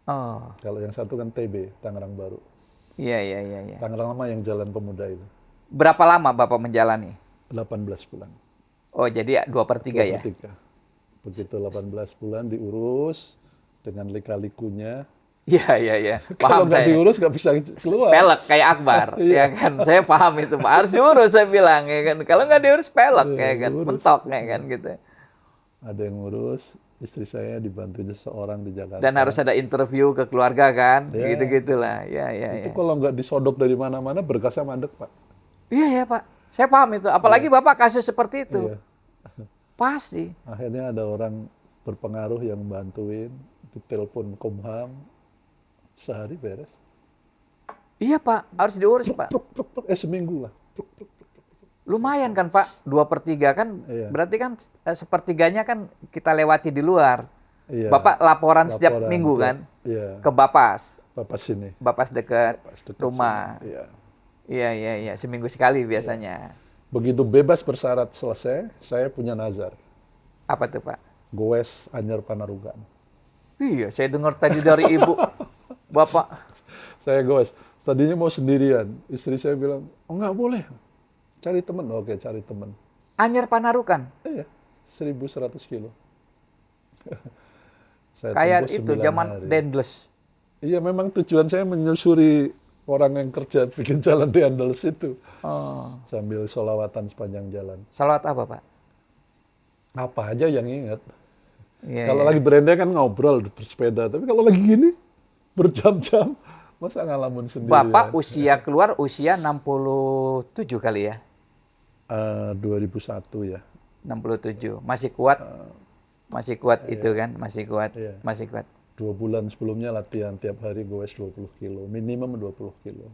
Oh, Kalau yang satu kan TB, Tangerang Baru. iya iya iya iya. Tangerang Lama yang Jalan Pemuda itu. Berapa lama Bapak menjalani? 18 bulan. Oh, jadi 2/3 ya. 23. Begitu 18 bulan diurus dengan lika-likunya. Iya iya iya. Kalau Paham nggak saya. diurus nggak bisa keluar. Pelek kayak Akbar, ya kan? Saya paham itu, Pak. Harus diurus saya bilang, ya kan? Kalau nggak diurus pelek, Iya, ya kan? diurus. Mentok, ya kan? Gitu. Ada yang ngurus, istri saya dibantu seorang di Jakarta. Dan harus ada interview ke keluarga kan, Ya. gitu-gitulah. Ya ya Itu ya. kalau nggak disodok dari mana-mana berkasnya mandek, Pak. Iya ya Pak. Saya paham itu. Apalagi Bapak kasus seperti itu. Iya. Pasti. Akhirnya ada orang berpengaruh yang bantuin, ditelepon Kumham, sehari beres. Iya Pak, harus diurus Pak. Seminggu lah. Lumayan kan Pak, 2/3 kan, Iya. berarti kan sepertiganya kan kita lewati di luar. Iya. Bapak laporan setiap Laporan minggu tiap- kan Iya. ke Bapas, Bapak sini. Bapas dekat Pas dekat rumah. sini. Iya. Iya, seminggu sekali biasanya. Begitu bebas bersyarat selesai, saya punya nazar. Apa tuh Pak? Goes Anyar Panarugan. Iya, saya dengar tadi dari Ibu, Bapak. Saya goes. Tadinya mau sendirian. Istri saya bilang, oh nggak boleh. Cari teman. Oke, cari teman. Anyar Panarukan, Iya, 1.100 kilo. Saya kayak tempuh itu 9 zaman hari. Dendles. Iya, memang tujuan saya menyusuri orang yang kerja bikin jalan di Andalas itu. Oh, Sambil sholawatan sepanjang jalan. salawat apa Pak? Apa aja yang ingat. Iya, Kalau iya. lagi berendai kan ngobrol bersepeda. Tapi kalau lagi gini, berjam-jam, masa ngalamun sendirian. Bapak usia keluar usia 67 kali ya? 2001 ya. 67. Masih kuat? Masih kuat itu kan? Masih kuat. Iya. Masih kuat. 2 bulan sebelumnya latihan tiap hari goes 20 kilo. Minimum 20 kilo.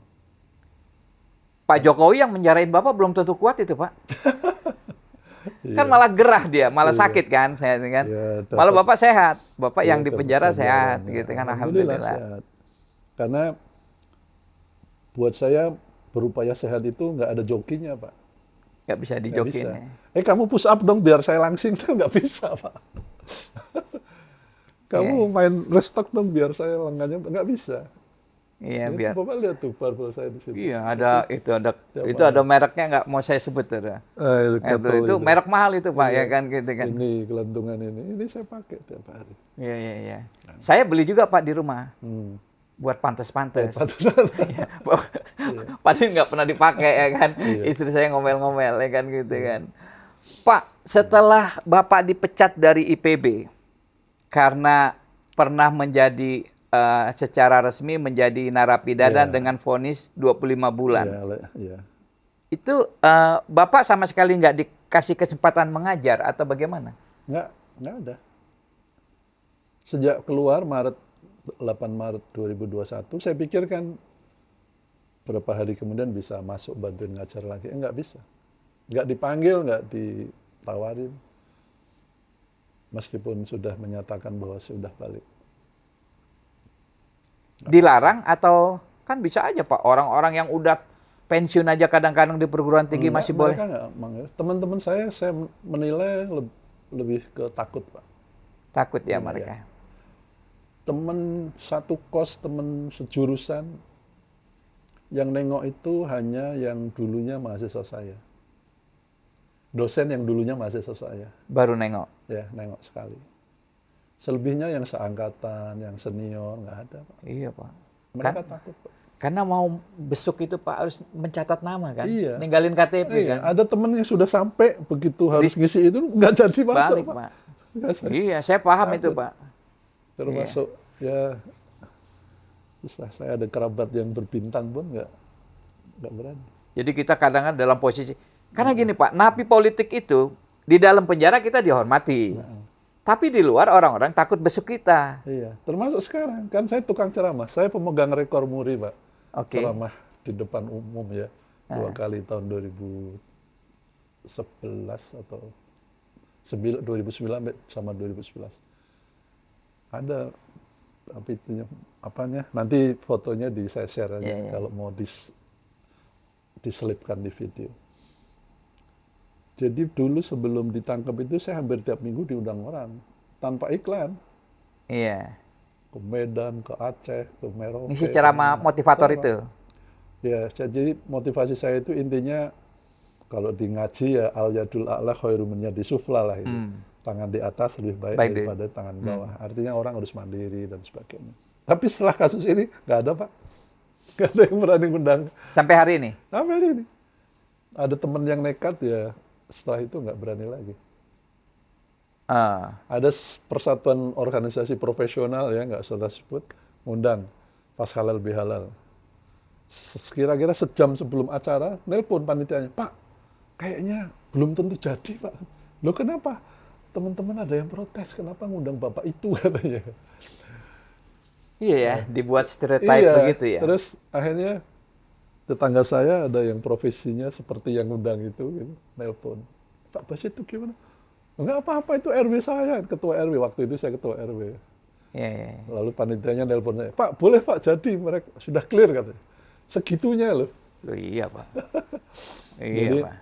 Pak Jokowi yang menjarain Bapak belum tentu kuat itu, Pak. Kan Iya. malah gerah dia, malah sakit kan, saya kan. Iya, dapat- Malah Bapak sehat. Bapak yang Ya, di penjara dapat sehat pelajaran, ya. gitu kan, alhamdulillah. sehat. Karena buat saya berupaya sehat itu nggak ada jokinya, Pak. Nggak bisa Nggak dijokin bisa. ya. Kamu push up dong biar saya langsing. Itu nggak bisa, Pak. Kamu main restock dong biar saya lengannya nggak bisa. Iya, Itu biar. Bapak lihat tuh barbel saya di situ. Iya, ada itu ada Tiap itu ada mereknya nggak mau saya sebut tuh. Itu Itu, kettle itu merek mahal itu, Pak, ya kan gitu kan. Ini gelantungan ini saya pakai tiap hari. Iya. Saya beli juga, Pak, di rumah. Hmm. Buat pantes-pantes. Pantesan. Iya. Padahal nggak pernah dipakai ya kan. Iya. Istri saya ngomel-ngomel ya kan gitu kan. Pak, setelah Bapak dipecat dari IPB karena pernah menjadi secara resmi menjadi narapidana Iya. dengan vonis 25 bulan. Iya. Itu Bapak sama sekali nggak dikasih kesempatan mengajar atau bagaimana? Nggak ada. Sejak keluar 8 Maret 2021, saya pikir kan berapa hari kemudian bisa masuk bantuin ngajar lagi. Nggak bisa. Nggak dipanggil, nggak ditawarin. Meskipun sudah menyatakan bahwa sudah balik. Dilarang atau kan bisa aja Pak, orang-orang yang udah pensiun aja kadang-kadang di perguruan tinggi Enggak, masih boleh. mereka nggak manggil. Teman-teman saya menilai lebih ke takut, Pak. Takut ya Iya, mereka. Teman satu kos, teman sejurusan, yang nengok itu hanya yang dulunya mahasiswa saya. Dosen yang dulunya mahasiswa saya. Baru nengok. Ya, nengok sekali. Selebihnya yang seangkatan, yang senior, nggak ada, Pak. Iya Pak. Mereka takut, Pak. Karena mau besuk itu Pak harus mencatat nama kan. Iya. Ninggalin KTP Iya, kan. ada temen yang sudah sampai, begitu harus ngisi itu, nggak jadi masuk, Balik Pak. Pak. Nggak jadi. Iya, saya paham itu Takut. Pak. Termasuk, ya, susah. Saya ada kerabat yang berbintang pun nggak berani. Jadi kita kadang-kadang dalam posisi, karena gini Pak, napi politik itu di dalam penjara kita dihormati. Tapi di luar orang-orang takut besuk kita. Iya, termasuk sekarang. Kan saya tukang ceramah. Saya pemegang rekor muri, Pak. Oke. Ceramah di depan umum ya. 2 kali tahun 2011 atau 2009 sama 2011. Ada apanya? Nanti fotonya saya share aja Iya. kalau mau diselipkan di video. Jadi dulu sebelum ditangkap itu saya hampir tiap minggu diundang orang tanpa iklan. Iya. Ke Medan, ke Aceh, ke Merauke. Ngisi ceramah motivator Ceramah. itu. Ya, jadi motivasi saya itu intinya kalau di ngaji ya al yadul a'la khairu min yadi sufla lah itu. Tangan di atas lebih baik Baik daripada tangan bawah. Artinya orang harus mandiri dan sebagainya. Tapi setelah kasus ini nggak ada, Pak. Nggak ada yang berani undang. Sampai hari ini. Sampai hari ini. Ada teman yang nekat ya setelah itu nggak berani lagi. Ada persatuan organisasi profesional ya, nggak usah sebut, ngundang pas halal bihalal. Kira-kira sejam sebelum acara, nelpon panitianya, Pak, kayaknya belum tentu jadi, Pak. Loh kenapa? Teman-teman ada yang protes, kenapa ngundang Bapak itu katanya. Iya ya, dibuat stereotype Iya, begitu ya. terus akhirnya tetangga saya ada yang profesinya seperti yang ngundang itu, gitu, nelpon. Pak Basit itu gimana? Enggak apa-apa, itu RW saya, ketua RW. Waktu itu saya ketua RW. Iya, iya. Lalu panitianya nelpon saya, Pak boleh Pak jadi, mereka sudah clear katanya. Segitunya loh. Loh, iya Pak. Jadi, Iya Pak.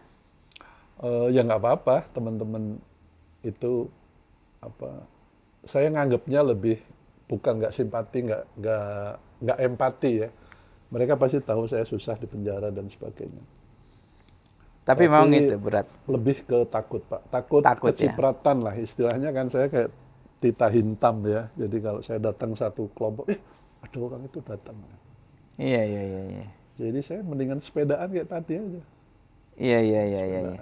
Ya nggak apa-apa, teman-teman itu apa? Saya nganggapnya lebih bukan nggak simpati, nggak empati ya. Mereka pasti tahu saya susah di penjara dan sebagainya. Tapi memang itu berat. Lebih ke takut, Pak. Takut Takut, ya. kecipratan lah istilahnya, kan saya kayak tita hintam ya. Jadi kalau saya datang satu kelompok, ada orang itu datang. Iya, iya, iya, iya. Jadi saya mendingan sepedaan kayak tadi aja. Iya, iya, iya, iya, iya.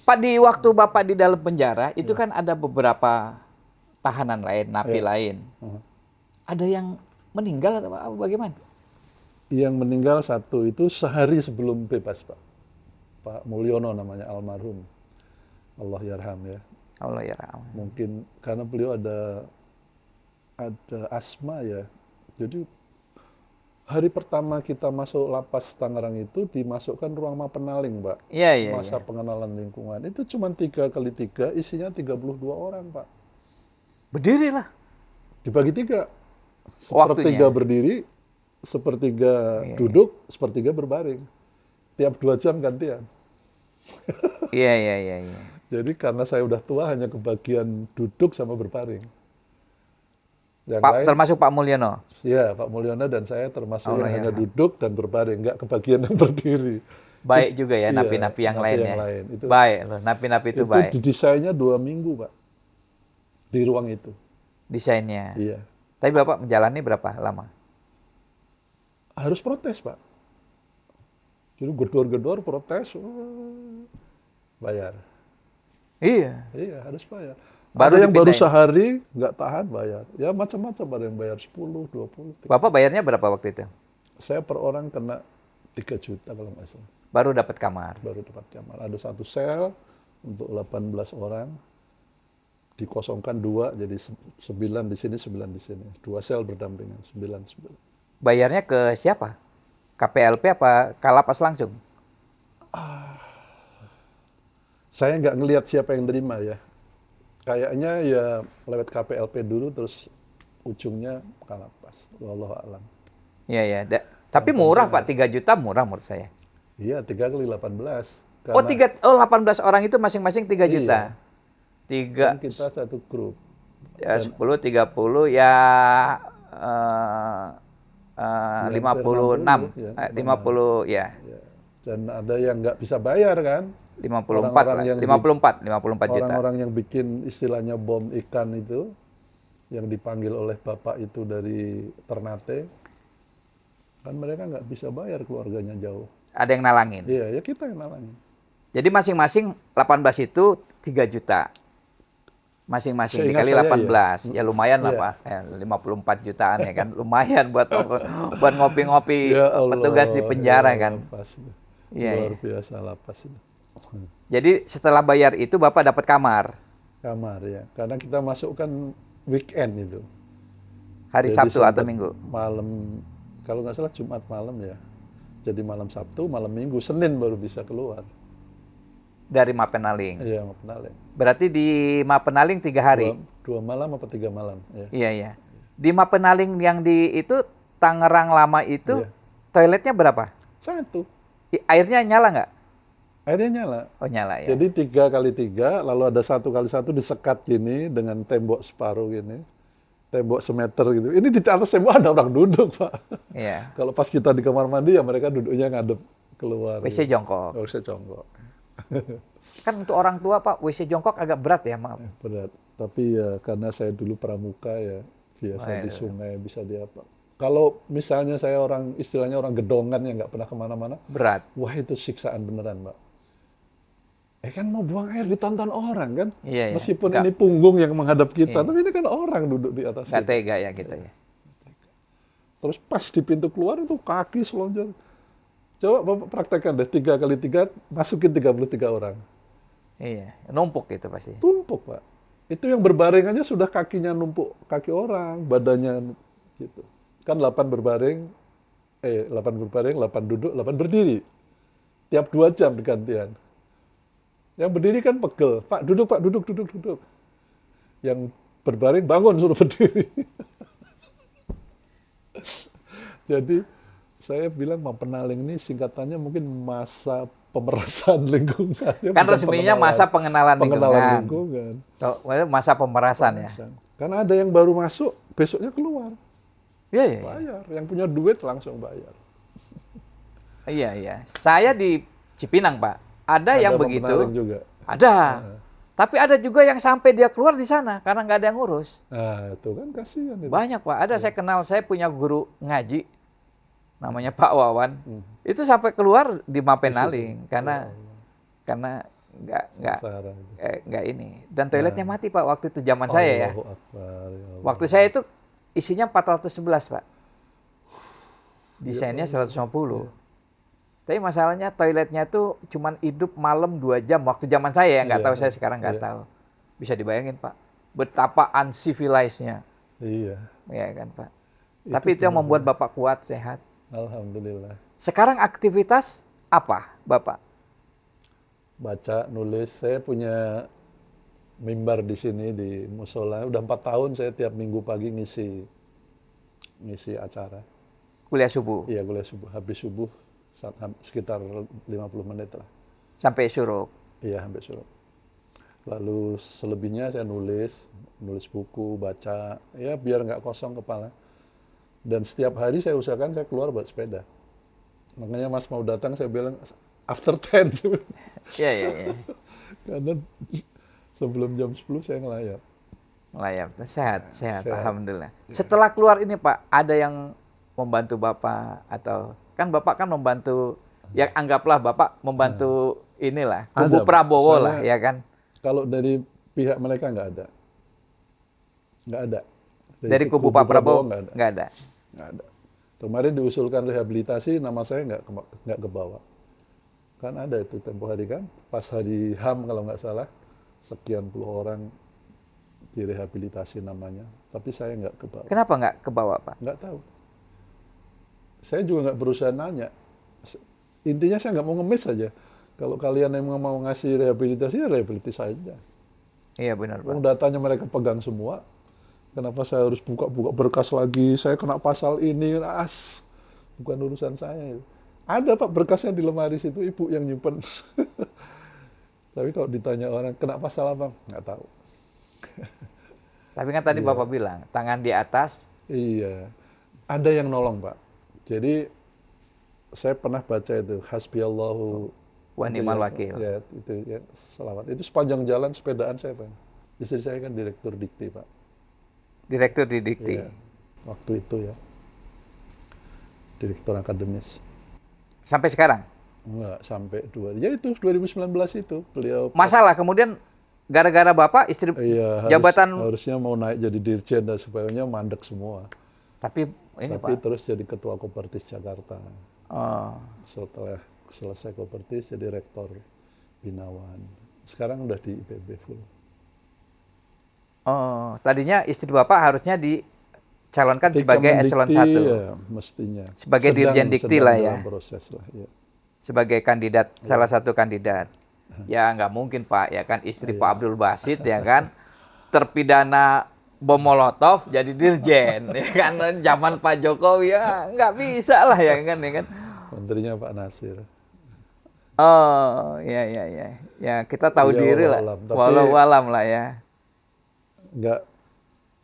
Pak, di waktu Bapak di dalam penjara, itu Iya. kan ada beberapa tahanan lain, napi Iya. lain. Ada yang meninggal atau apa, bagaimana? Yang meninggal satu itu sehari sebelum bebas, Pak. Pak Mulyono namanya, almarhum. Allah yarham ya. Allah ya rahmat. Mungkin karena beliau ada asma ya. Jadi hari pertama kita masuk lapas Tangerang itu dimasukkan ruang mapenaling, Pak. Iya, iya, Masa iya. pengenalan lingkungan. Itu cuma 3x3, isinya 32 orang, Pak. Berdirilah. Dibagi 3. Waktunya. Sepertiga berdiri, sepertiga Iya, duduk, sepertiga berbaring. Tiap 2 jam gantian. Iya, iya, iya, iya. Jadi karena saya udah tua hanya kebagian duduk sama berbaring. Yang Pak, lain, termasuk Pak Mulyono. ya Pak Mulyono dan saya termasuk Allah yang hanya yarham. duduk dan berbaring, nggak kebagian yang berdiri. Baik juga ya Iya, napi-napi yang napi lain yang ya. lain. Itu- Baik loh, napi-napi itu baik didesainnya 2 minggu, Pak, di ruang itu. desainnya. Iya, Tapi Bapak menjalani berapa lama? harus protes, Pak. Jadi gedor-gedor protes, bayar. Iya. Iya, harus bayar. Baru Ada yang baru dipindahin. sehari nggak tahan bayar. Ya macam-macam, ada yang bayar 10, 20. Bapak bayarnya berapa waktu itu? Saya per orang kena 3 juta kalau nggak salah. Baru dapat kamar. Baru dapat kamar. Ada satu sel untuk 18 orang, dikosongkan 2, jadi 9 di sini, 9 di sini. 2 sel berdampingan, 9. Bayarnya ke siapa? KPLP apa Kalapas langsung? Saya nggak ngelihat siapa yang terima ya. Kayaknya ya lewat KPLP dulu, terus ujungnya Kalapas. Wallahu a'lam. Iya, iya. Tapi murah Pak, 3 juta murah menurut saya. Iya, 3 kali 18. Oh, Karena 18 orang itu masing-masing 3 juta. kan 3, kita satu grup. 10, 30, ya Ya, 56. ya, 50, ya. Ya. Dan ada yang nggak bisa bayar kan. 54 Orang-orang lah. yang 54 juta. Orang-orang yang bikin istilahnya bom ikan itu, yang dipanggil oleh bapak itu dari Ternate, kan mereka nggak bisa bayar, keluarganya jauh. Ada yang nalangin. Iya, ya kita yang nalangin. Jadi masing-masing 18 itu 3 juta. Masing-masing Seingat dikali saya, 18. Ya lumayan lah Iya. Pak. 54 jutaan ya kan. Lumayan buat ngopi-ngopi Ya Allah, petugas di penjara ya, kan. lapas itu. Iya, Luar iya. biasa lapas itu. Jadi setelah bayar itu Bapak dapat kamar Kamar ya, karena kita masukkan weekend itu. hari Jadi Sabtu atau sempat Minggu. Malam, kalau nggak salah Jumat malam ya. Jadi malam Sabtu, malam Minggu, Senin baru bisa keluar. Dari Mapenaling. Iya, Mapenaling. Berarti di Mapenaling 3 hari. 2 malam apa 3 malam? Ya. Iya, iya. Di Mapenaling yang di itu Tangerang Lama itu Iya. toiletnya berapa? 1. Airnya nyala nggak? Airnya nyala. Oh nyala ya. Jadi 3x3, lalu ada 1x1 disekat gini dengan tembok separuh gini. Tembok semeter gitu. Ini di atas tembok ada orang duduk, Pak. Iya. Kalau pas kita di kamar mandi ya mereka duduknya ngadep keluar. WC jongkok. WC jongkok. Kan untuk orang tua Pak, WC jongkok agak berat ya, maaf. Berat. Tapi ya karena saya dulu pramuka ya, biasa Oh, di iya. sungai, bisa di apa. Kalau misalnya saya orang, istilahnya orang gedongan yang nggak pernah kemana-mana, Berat. wah itu siksaan beneran, Pak. Kan mau buang air ditonton orang kan? Iya, iya. Meskipun Nggak- ini punggung yang menghadap kita, Iya. tapi ini kan orang duduk di atas Nggak kita. tega ya kita ya. Terus pas di pintu keluar itu kaki selonjor. Coba Bapak praktekkan deh, 3 kali 3, masukin 33 orang. Iya, numpuk itu pasti. Tumpuk, Pak. Itu yang berbaring aja sudah kakinya numpuk kaki orang, badannya gitu. Kan 8 berbaring, 8 berbaring, 8 duduk, 8 berdiri. Tiap 2 jam digantian. Yang berdiri kan pegel. Pak, duduk, Pak, duduk, duduk, duduk. Yang berbaring bangun suruh berdiri. Jadi saya bilang Mampenaling ini singkatannya mungkin masa pemerasan lingkungan. Ya, Kan bukan resminya masa pengenalan lingkungan. lingkungan. Tuh, masa pemerasan ya. Karena ada yang baru masuk, besoknya keluar. Iya, iya, iya. Bayar. Yang punya duit langsung bayar. Iya, iya. Saya di Cipinang, Pak. Ada yang begitu. Mampenaling juga. Ada. Tapi ada juga yang sampai dia keluar di sana karena nggak ada yang ngurus. Nah, itu kan kasihan. Itu. Banyak, Pak. Ada saya kenal, saya punya guru ngaji namanya Pak Wawan. Itu sampai keluar di Mampenaling karena Sengsara itu. nggak ini. Dan toiletnya mati, Pak, waktu itu zaman saya ya. Allahu Akbar, ya Allah. Waktu saya itu isinya 411, Pak. Desainnya 150. Tapi masalahnya toiletnya tuh cuman hidup malam 2 jam. Waktu zaman saya ya, nggak Iya, tahu saya sekarang nggak tahu. Bisa dibayangin, Pak. Betapa uncivilized-nya. Iya. Ya kan, Pak. Tapi itu yang membuat Bapak kuat, sehat. Alhamdulillah. Sekarang aktivitas apa, Bapak? Baca, nulis. Saya punya mimbar di sini di musola. Udah 4 tahun saya tiap minggu pagi ngisi acara. Kuliah subuh Iya, kuliah subuh. Habis subuh sekitar 50 menit lah. sampai syuruk. Iya, sampai suruh. Lalu selebihnya saya nulis buku, baca, ya biar nggak kosong kepala. Dan setiap hari saya usahakan saya keluar buat sepeda. Makanya Mas mau datang saya bilang after 10. Iya, iya, iya. Karena sebelum jam 10 saya ngelayar. Melayap. Sehat, sehat, Sehat. alhamdulillah. Setelah keluar ini, Pak, ada yang membantu Bapak atau kan Bapak kan membantu, ya anggaplah Bapak membantu inilah kubu Ada, Pak. Prabowo lah, Saya- ya kan? Kalau dari pihak mereka nggak ada. Nggak ada. Dari kubu Pak Prabowo nggak ada. nggak ada. Nggak ada. Kemarin diusulkan rehabilitasi, nama saya nggak kebawa. Kan ada itu tempo hari kan, pas hari HAM kalau nggak salah, sekian puluh orang direhabilitasi namanya. Tapi saya nggak kebawa. Kenapa nggak ke bawah, Pak? Nggak tahu. Saya juga nggak berusaha nanya. Intinya saya nggak mau ngemis saja. Kalau kalian emang mau ngasih rehabilitasi, ya rehabilitasi saja. Iya benar, Pak. Wong datanya mereka pegang semua. Kenapa saya harus buka-buka berkas lagi? Saya kena pasal ini, bukan urusan saya. Ada Pak berkasnya di lemari situ, ibu yang nyimpen. Tapi kalau ditanya orang kena pasal apa, nggak tahu. Tapi kan tadi Bapak bilang tangan di atas. Iya, ada yang nolong Pak. Jadi saya pernah baca itu Hasbiyallahu Wa ni'mal wakil. Ya, itu ya, selawat. Itu sepanjang jalan sepedaan saya Pak. Istri saya kan direktur dikti Pak. Direktur di Dikti. Iya, waktu itu ya. Direktur akademis. Sampai sekarang. Enggak, sampai ya itu 2019 itu beliau. Masalah kemudian gara-gara Bapak istri Iya, jabatan harusnya mau naik jadi dirjen dan sebagainya mandek semua. tapi ini Tapi Pak. terus jadi ketua Kopertis Jakarta. Oh, Setelah selesai Kopertis jadi rektor Binawan. Sekarang udah di IPB full. oh, tadinya istri Bapak harusnya dicalonkan Di sebagai eselon 1. Ya, mestinya. Sebagai dirjen dikti lah ya. dalam proses lah, ya. Sebagai kandidat, salah satu kandidat. Ya nggak mungkin Pak, ya kan istri Pak Abdul Basit ya kan terpidana bom Molotov jadi dirjen, ya kan zaman Pak Jokowi ya nggak bisa lah ya kan. Menterinya Pak Nasir. Oh, ya ya ya. Ya kita tahu Ya, diri lah. wallahualam. Tapi- Walau alam lah ya.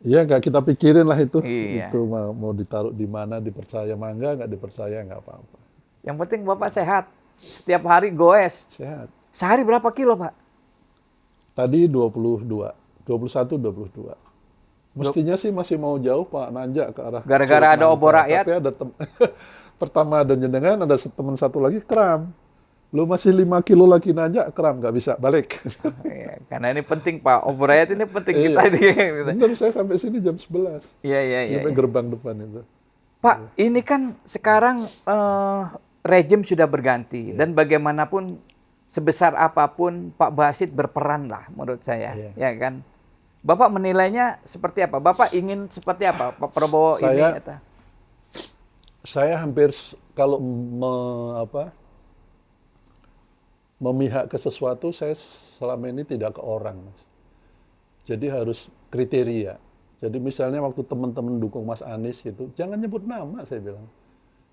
Nggak kita pikirin lah itu. Iya. Itu mau ditaruh di mana, dipercaya mangga, nggak dipercaya nggak apa-apa. Yang penting Bapak sehat. Setiap hari goes. Sehat. Sehari berapa kilo, Pak? Tadi 22, 21, 22. Mestinya sih masih mau jauh Pak, nanjak ke arah. Gara-gara Curug ada Nangka. obor rakyat? Tapi ada pertama ada jenengan, ada teman satu lagi kram. Lu masih 5 kilo lagi nanjak, kram, nggak bisa balik. Iya, karena ini penting, Pak. Obor rakyat ini penting Iya. kita. Bener, saya sampai sini jam 11. Iya, iya, iya. Sampai gerbang depan itu. Pak, ini kan sekarang rejim sudah berganti dan bagaimanapun sebesar apapun Pak Basit berperan lah menurut saya, ya kan. Bapak menilainya seperti apa? Bapak ingin seperti apa Pak Prabowo ini? Saya hampir kalau memihak ke sesuatu, saya selama ini tidak ke orang, Mas. Jadi harus kriteria. Jadi misalnya waktu teman-teman dukung Mas Anies gitu, jangan nyebut nama, saya bilang.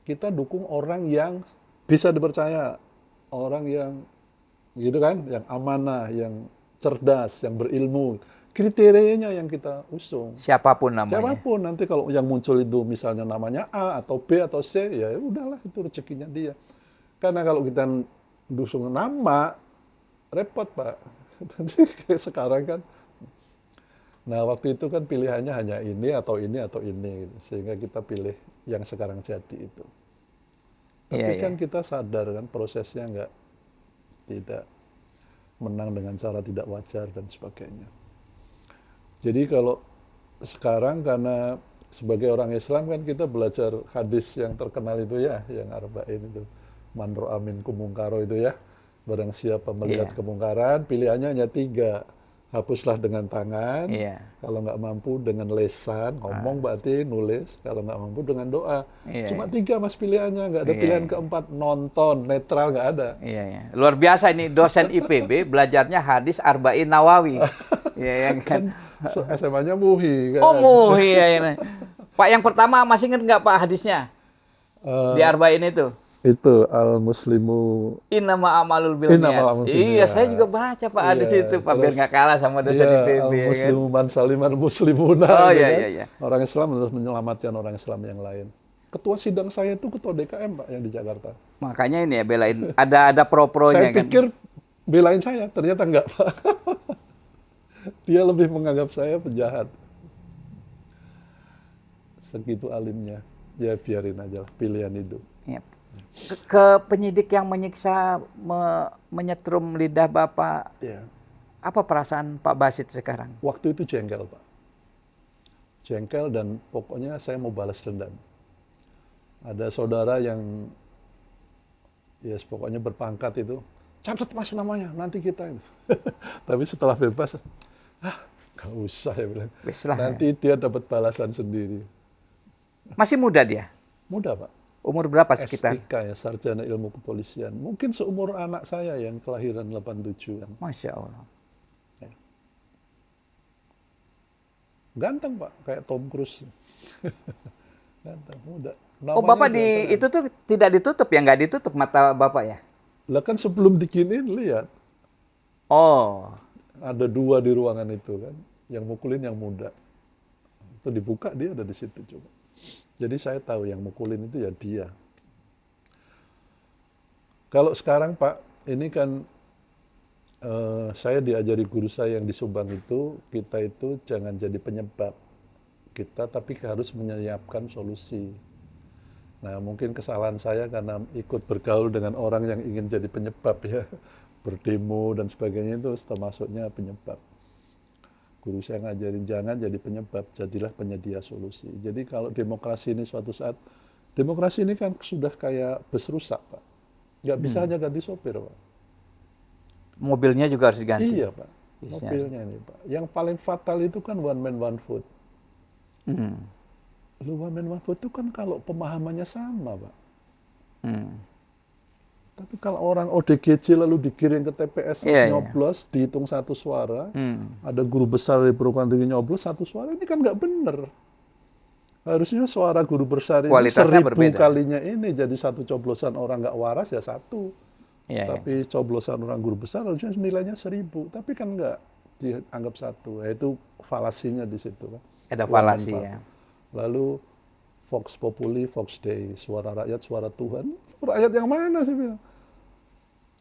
Kita dukung orang yang bisa dipercaya, orang yang gitu kan, yang amanah, yang cerdas, yang berilmu. Kriterianya yang kita usung. Siapapun namanya. Siapapun, nanti kalau yang muncul itu misalnya namanya A atau B atau C, ya udahlah itu rezekinya dia. Karena kalau kita dusung nama, repot Pak. Nanti kayak sekarang kan. Nah waktu itu kan pilihannya hanya ini atau ini atau ini. Gitu. Sehingga kita pilih yang sekarang jadi itu. Tapi kan kita sadar kan prosesnya tidak menang dengan cara tidak wajar dan sebagainya. Jadi kalau sekarang karena sebagai orang Islam kan kita belajar hadis yang terkenal itu ya, yang arba'in itu. Man ra'a minkum munkaro itu ya. Barang siapa melihat kemungkaran, pilihannya hanya 3. Hapuslah dengan tangan, kalau nggak mampu dengan lesan, ngomong berarti nulis, kalau nggak mampu dengan doa. Cuma 3 Mas pilihannya, nggak ada pilihan keempat, nonton, netral, nggak ada. Luar biasa ini dosen IPB belajarnya hadis Arba'in Nawawi. Kan SMA-nya MUHI. Kan? Oh MUHI ya ini. Pak yang pertama masih ingat nggak Pak hadisnya? Di Arba'in itu? Itu al-muslimu innama amalul binniyat. Iya, saya juga baca Pak hadis itu Pak biar nggak kalah sama dosen IPB. Al-muslimu man saliman muslimuna. Oh iya. Orang Islam harus menyelamatkan orang Islam yang lain. Ketua sidang saya itu ketua DKM Pak yang di Jakarta. Makanya ini ya belain ada pro-pronya kan. Saya pikir belain saya, ternyata enggak Pak. Dia lebih menganggap saya penjahat. Segitu alimnya. Ya biarin aja lah, pilihan hidup. Ke penyidik yang menyiksa, menyetrum lidah Bapak, apa perasaan Pak Basit sekarang? Waktu itu jengkel Pak. Jengkel dan pokoknya saya mau balas dendam. Ada saudara yang pokoknya berpangkat itu, catat Mas namanya, nanti kita itu. Tapi setelah bebas, gak usah ya bilang. Nanti dia dapat balasan sendiri. Masih muda dia? Muda Pak. Umur berapa sekitar? S3 ya, sarjana ilmu kepolisian. Mungkin seumur anak saya yang kelahiran 87 kan. Masya Allah. Ganteng Pak, kayak Tom Cruise. Ganteng, muda. Namanya Bapak itu tuh tidak ditutup ya? Nggak ditutup mata Bapak ya? Lah kan sebelum dikinin lihat. Oh. Ada 2 di ruangan itu kan. Yang mukulin yang muda. Itu dibuka dia ada di situ coba. Jadi saya tahu yang mukulin itu ya dia. Kalau sekarang Pak, ini kan saya diajari guru saya yang di Subang itu, kita itu jangan jadi penyebab kita, tapi harus menyiapkan solusi. Nah mungkin kesalahan saya karena ikut bergaul dengan orang yang ingin jadi penyebab ya, berdemo dan sebagainya itu termasuknya penyebab. Guru saya ngajarin jangan jadi penyebab, jadilah penyedia solusi. Jadi kalau demokrasi ini suatu saat, demokrasi ini kan sudah kayak bus rusak Pak. Nggak bisa hanya ganti sopir Pak. Mobilnya juga harus diganti? Iya Pak, mobilnya ini Pak. Yang paling fatal itu kan one man one vote. Lu one man one vote itu kan kalau pemahamannya sama Pak. Tapi kalau orang ODGJ lalu dikirim ke TPS nyoblos, dihitung 1 suara, ada guru besar di perguruan tinggi nyoblos 1 suara, ini kan nggak bener. Harusnya suara guru besar ini 1000 kalinya ini jadi 1 coblosan orang nggak waras ya 1. Tapi coblosan orang guru besar harusnya nilainya 1000, tapi kan nggak dianggap 1. Itu falasinya di situ kan. Ada falasi ya. Lalu Vox Populi, Vox Dei, suara rakyat, suara Tuhan. Rakyat yang mana sih bilang?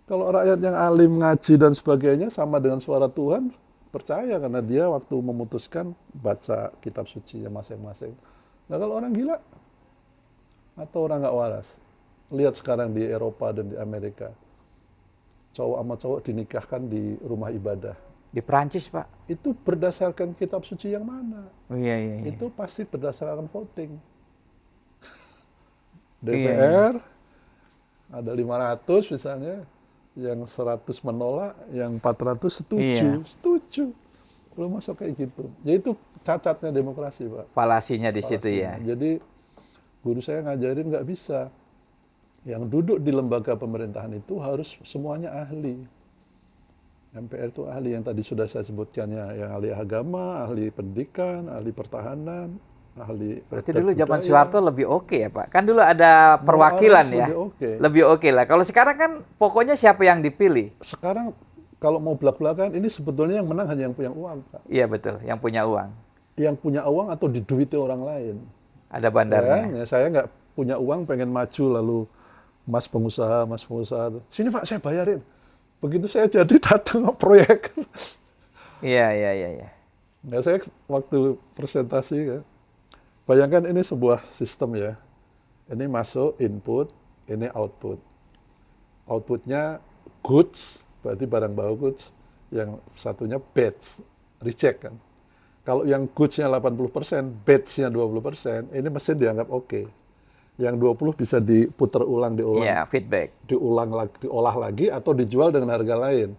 Kalau rakyat yang alim, ngaji dan sebagainya sama dengan suara Tuhan, percaya karena dia waktu memutuskan baca kitab sucinya masing-masing. Nah kalau orang gila atau orang nggak waras, lihat sekarang di Eropa dan di Amerika, cowok sama cowok dinikahkan di rumah ibadah. Di Perancis Pak? Itu berdasarkan kitab suci yang mana? Iya. Itu pasti berdasarkan voting. DPR Ada 500 misalnya, yang 100 menolak, yang 400 Iya. setuju, setuju. Belum masuk kayak gitu. Ya itu cacatnya demokrasi, Pak. Falasinya di situ ya. Falasnya. Jadi guru saya ngajarin nggak bisa. Yang duduk di lembaga pemerintahan itu harus semuanya ahli. MPR itu ahli yang tadi sudah saya sebutkannya, yang ahli agama, ahli pendidikan, ahli pertahanan, ahli Berarti adat dulu zaman budaya. Soeharto lebih oke ya Pak? Kan dulu ada perwakilan ya. lebih oke. Lebih oke lah. Kalau sekarang kan pokoknya siapa yang dipilih? Sekarang kalau mau belak-belakan, ini sebetulnya yang menang hanya yang punya uang, Pak. Iya betul, yang punya uang. Yang punya uang atau diduiti orang lain. Ada bandarnya. Ya, saya nggak punya uang, pengen maju lalu mas pengusaha, sini Pak saya bayarin. Begitu saya jadi datang ke proyek. Iya, iya, iya, iya. Nah, saya waktu presentasi kan, bayangkan ini sebuah sistem ya. Ini masuk input, ini output. Outputnya goods, berarti barang bagus. Yang satunya bads, reject kan. Kalau yang goods-nya 80%, bads-nya 20%, ini mesin dianggap oke. Yang 20 bisa diputar ulang, Iya, feedback. diolah lagi atau dijual dengan harga lain.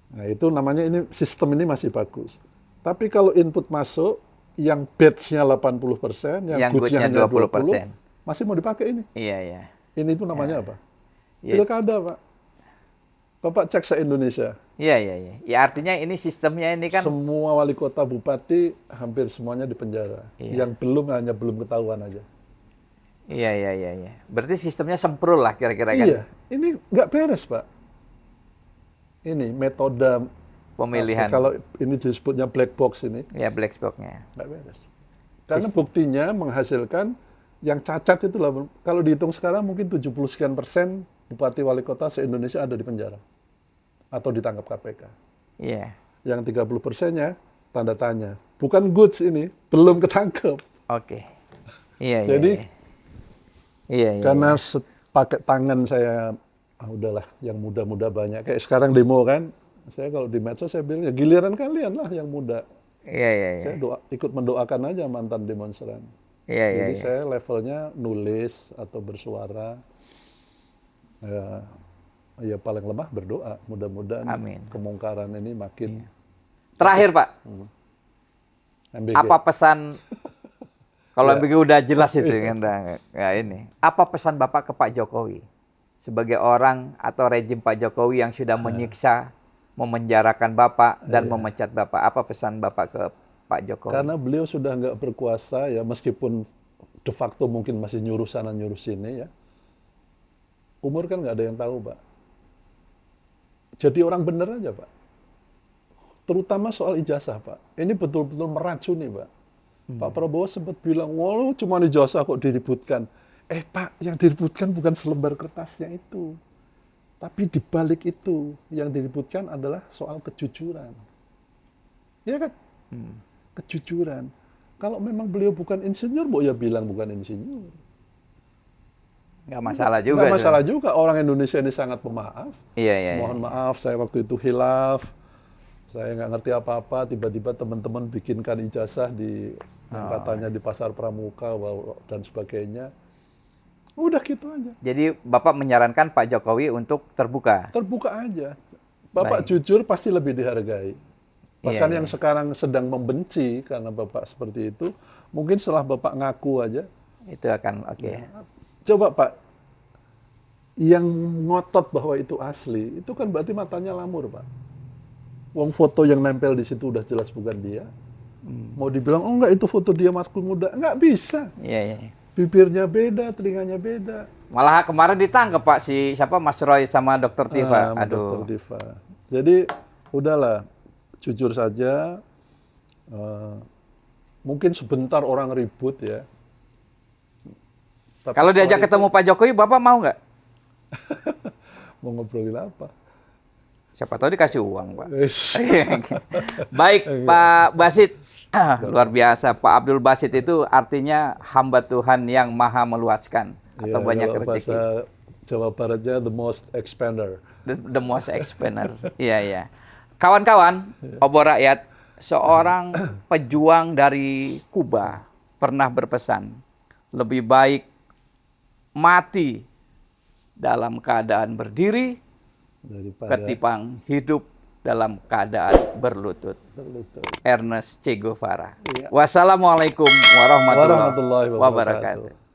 Nah, itu namanya ini sistem ini masih bagus. Tapi kalau input masuk yang batch-nya 80%, yang Yang goods-nya good-nya hanya 20%. 20%, masih mau dipakai ini. Iya, iya. Ini itu namanya apa? Ya. Pilkada, Pak. Bapak cek se-Indonesia. Iya, iya, iya. Ya artinya ini sistemnya ini kan Semua wali kota, bupati, hampir semuanya di penjara. Iya. Yang hanya belum ketahuan aja. iya, iya, iya, iya. Berarti sistemnya semprul lah kira-kira kan. Iya, ini nggak beres, Pak. Ini metode Pemilihan. kalau ini disebutnya black box ini, Ya black box-nya. nggak beres. Karena buktinya menghasilkan yang cacat itu lah, kalau dihitung sekarang mungkin 70% bupati wali kota se-Indonesia ada di penjara atau ditangkap KPK. Iya. Yang 30%-nya tanda tanya. Bukan goods ini, belum ketangkep. Oke. Iya, iya. Jadi, iya, iya. karena pakai tangan saya, udahlah yang muda-muda banyak. Kayak sekarang demo kan, saya kalau di medsos saya bilang, ya giliran kalian lah yang muda. Iya, iya, iya. Saya ikut mendoakan aja mantan demonstran. Iya, iya, Jadi iya. saya levelnya nulis atau bersuara. Ya paling lemah berdoa. Mudah-mudahan Amin. kemungkaran ini makin Terakhir Pak, MBG. apa pesan kalau Ya. MBG udah jelas itu kan ya ini. Apa pesan Bapak ke Pak Jokowi sebagai orang atau rejim Pak Jokowi yang sudah menyiksa, memenjarakan Bapak dan memecat Bapak? Apa pesan Bapak ke Pak Jokowi? Karena beliau sudah nggak berkuasa ya, meskipun de facto mungkin masih nyuruh sana nyuruh sini ya. Umur kan nggak ada yang tahu, Pak. Jadi orang bener aja, Pak. Terutama soal ijazah, Pak. Ini betul-betul meracuni, Pak. Pak Prabowo sempat bilang, wah lu cuma ijazah kok diributkan. Pak, yang diributkan bukan selembar kertasnya itu. Tapi di balik itu, yang diributkan adalah soal kejujuran. Ya kan? Kejujuran. Kalau memang beliau bukan insinyur, mau ya bilang bukan insinyur. Nggak masalah juga. Nggak masalah juga, orang Indonesia ini sangat pemaaf. Iya, iya. Mohon maaf, saya waktu itu hilaf. Saya nggak ngerti apa-apa, tiba-tiba teman-teman bikinkan ijazah yang katanya di Pasar Pramuka dan sebagainya. Udah gitu aja. Jadi Bapak menyarankan Pak Jokowi untuk terbuka. Terbuka aja. Bapak Baik. jujur pasti lebih dihargai. Bahkan Iya, yang iya. sekarang sedang membenci karena Bapak seperti itu, mungkin setelah Bapak ngaku aja, Itu akan oke. coba Pak, yang ngotot bahwa itu asli, itu kan berarti matanya lamur, Pak. Wong foto yang nempel di situ udah jelas bukan dia. Mau dibilang, oh enggak itu foto dia maskul muda. Enggak bisa. Iya, iya. Bibirnya beda, telinganya beda. Malah kemarin ditangkap Pak siapa Mas Roy sama Dokter Tifa. Sama Aduh. Dr. Diva. Jadi udahlah, jujur saja. Mungkin sebentar orang ribut ya. Tapi Kalau diajak setelah ketemu Pak Jokowi, Bapak mau nggak? mau ngobrolin apa? Siapa tahu dikasih uang, Pak. Wes. Baik, Pak Basit. Luar biasa. Pak Abdul Basit itu artinya hamba Tuhan yang maha meluaskan atau Ya, banyak kalau rezeki. bahasa Jawa Baratnya the most expander. The most expander. Iya, iya. Kawan-kawan, Obor Rakyat, seorang pejuang dari Kuba pernah berpesan, lebih baik mati dalam keadaan berdiri Daripada ketimbang hidup dalam keadaan berlutut. berlutut. Ernest Che Guevara. Iya. Wassalamualaikum warahmatullahi Warahmatullahi wabarakatuh. wabarakatuh.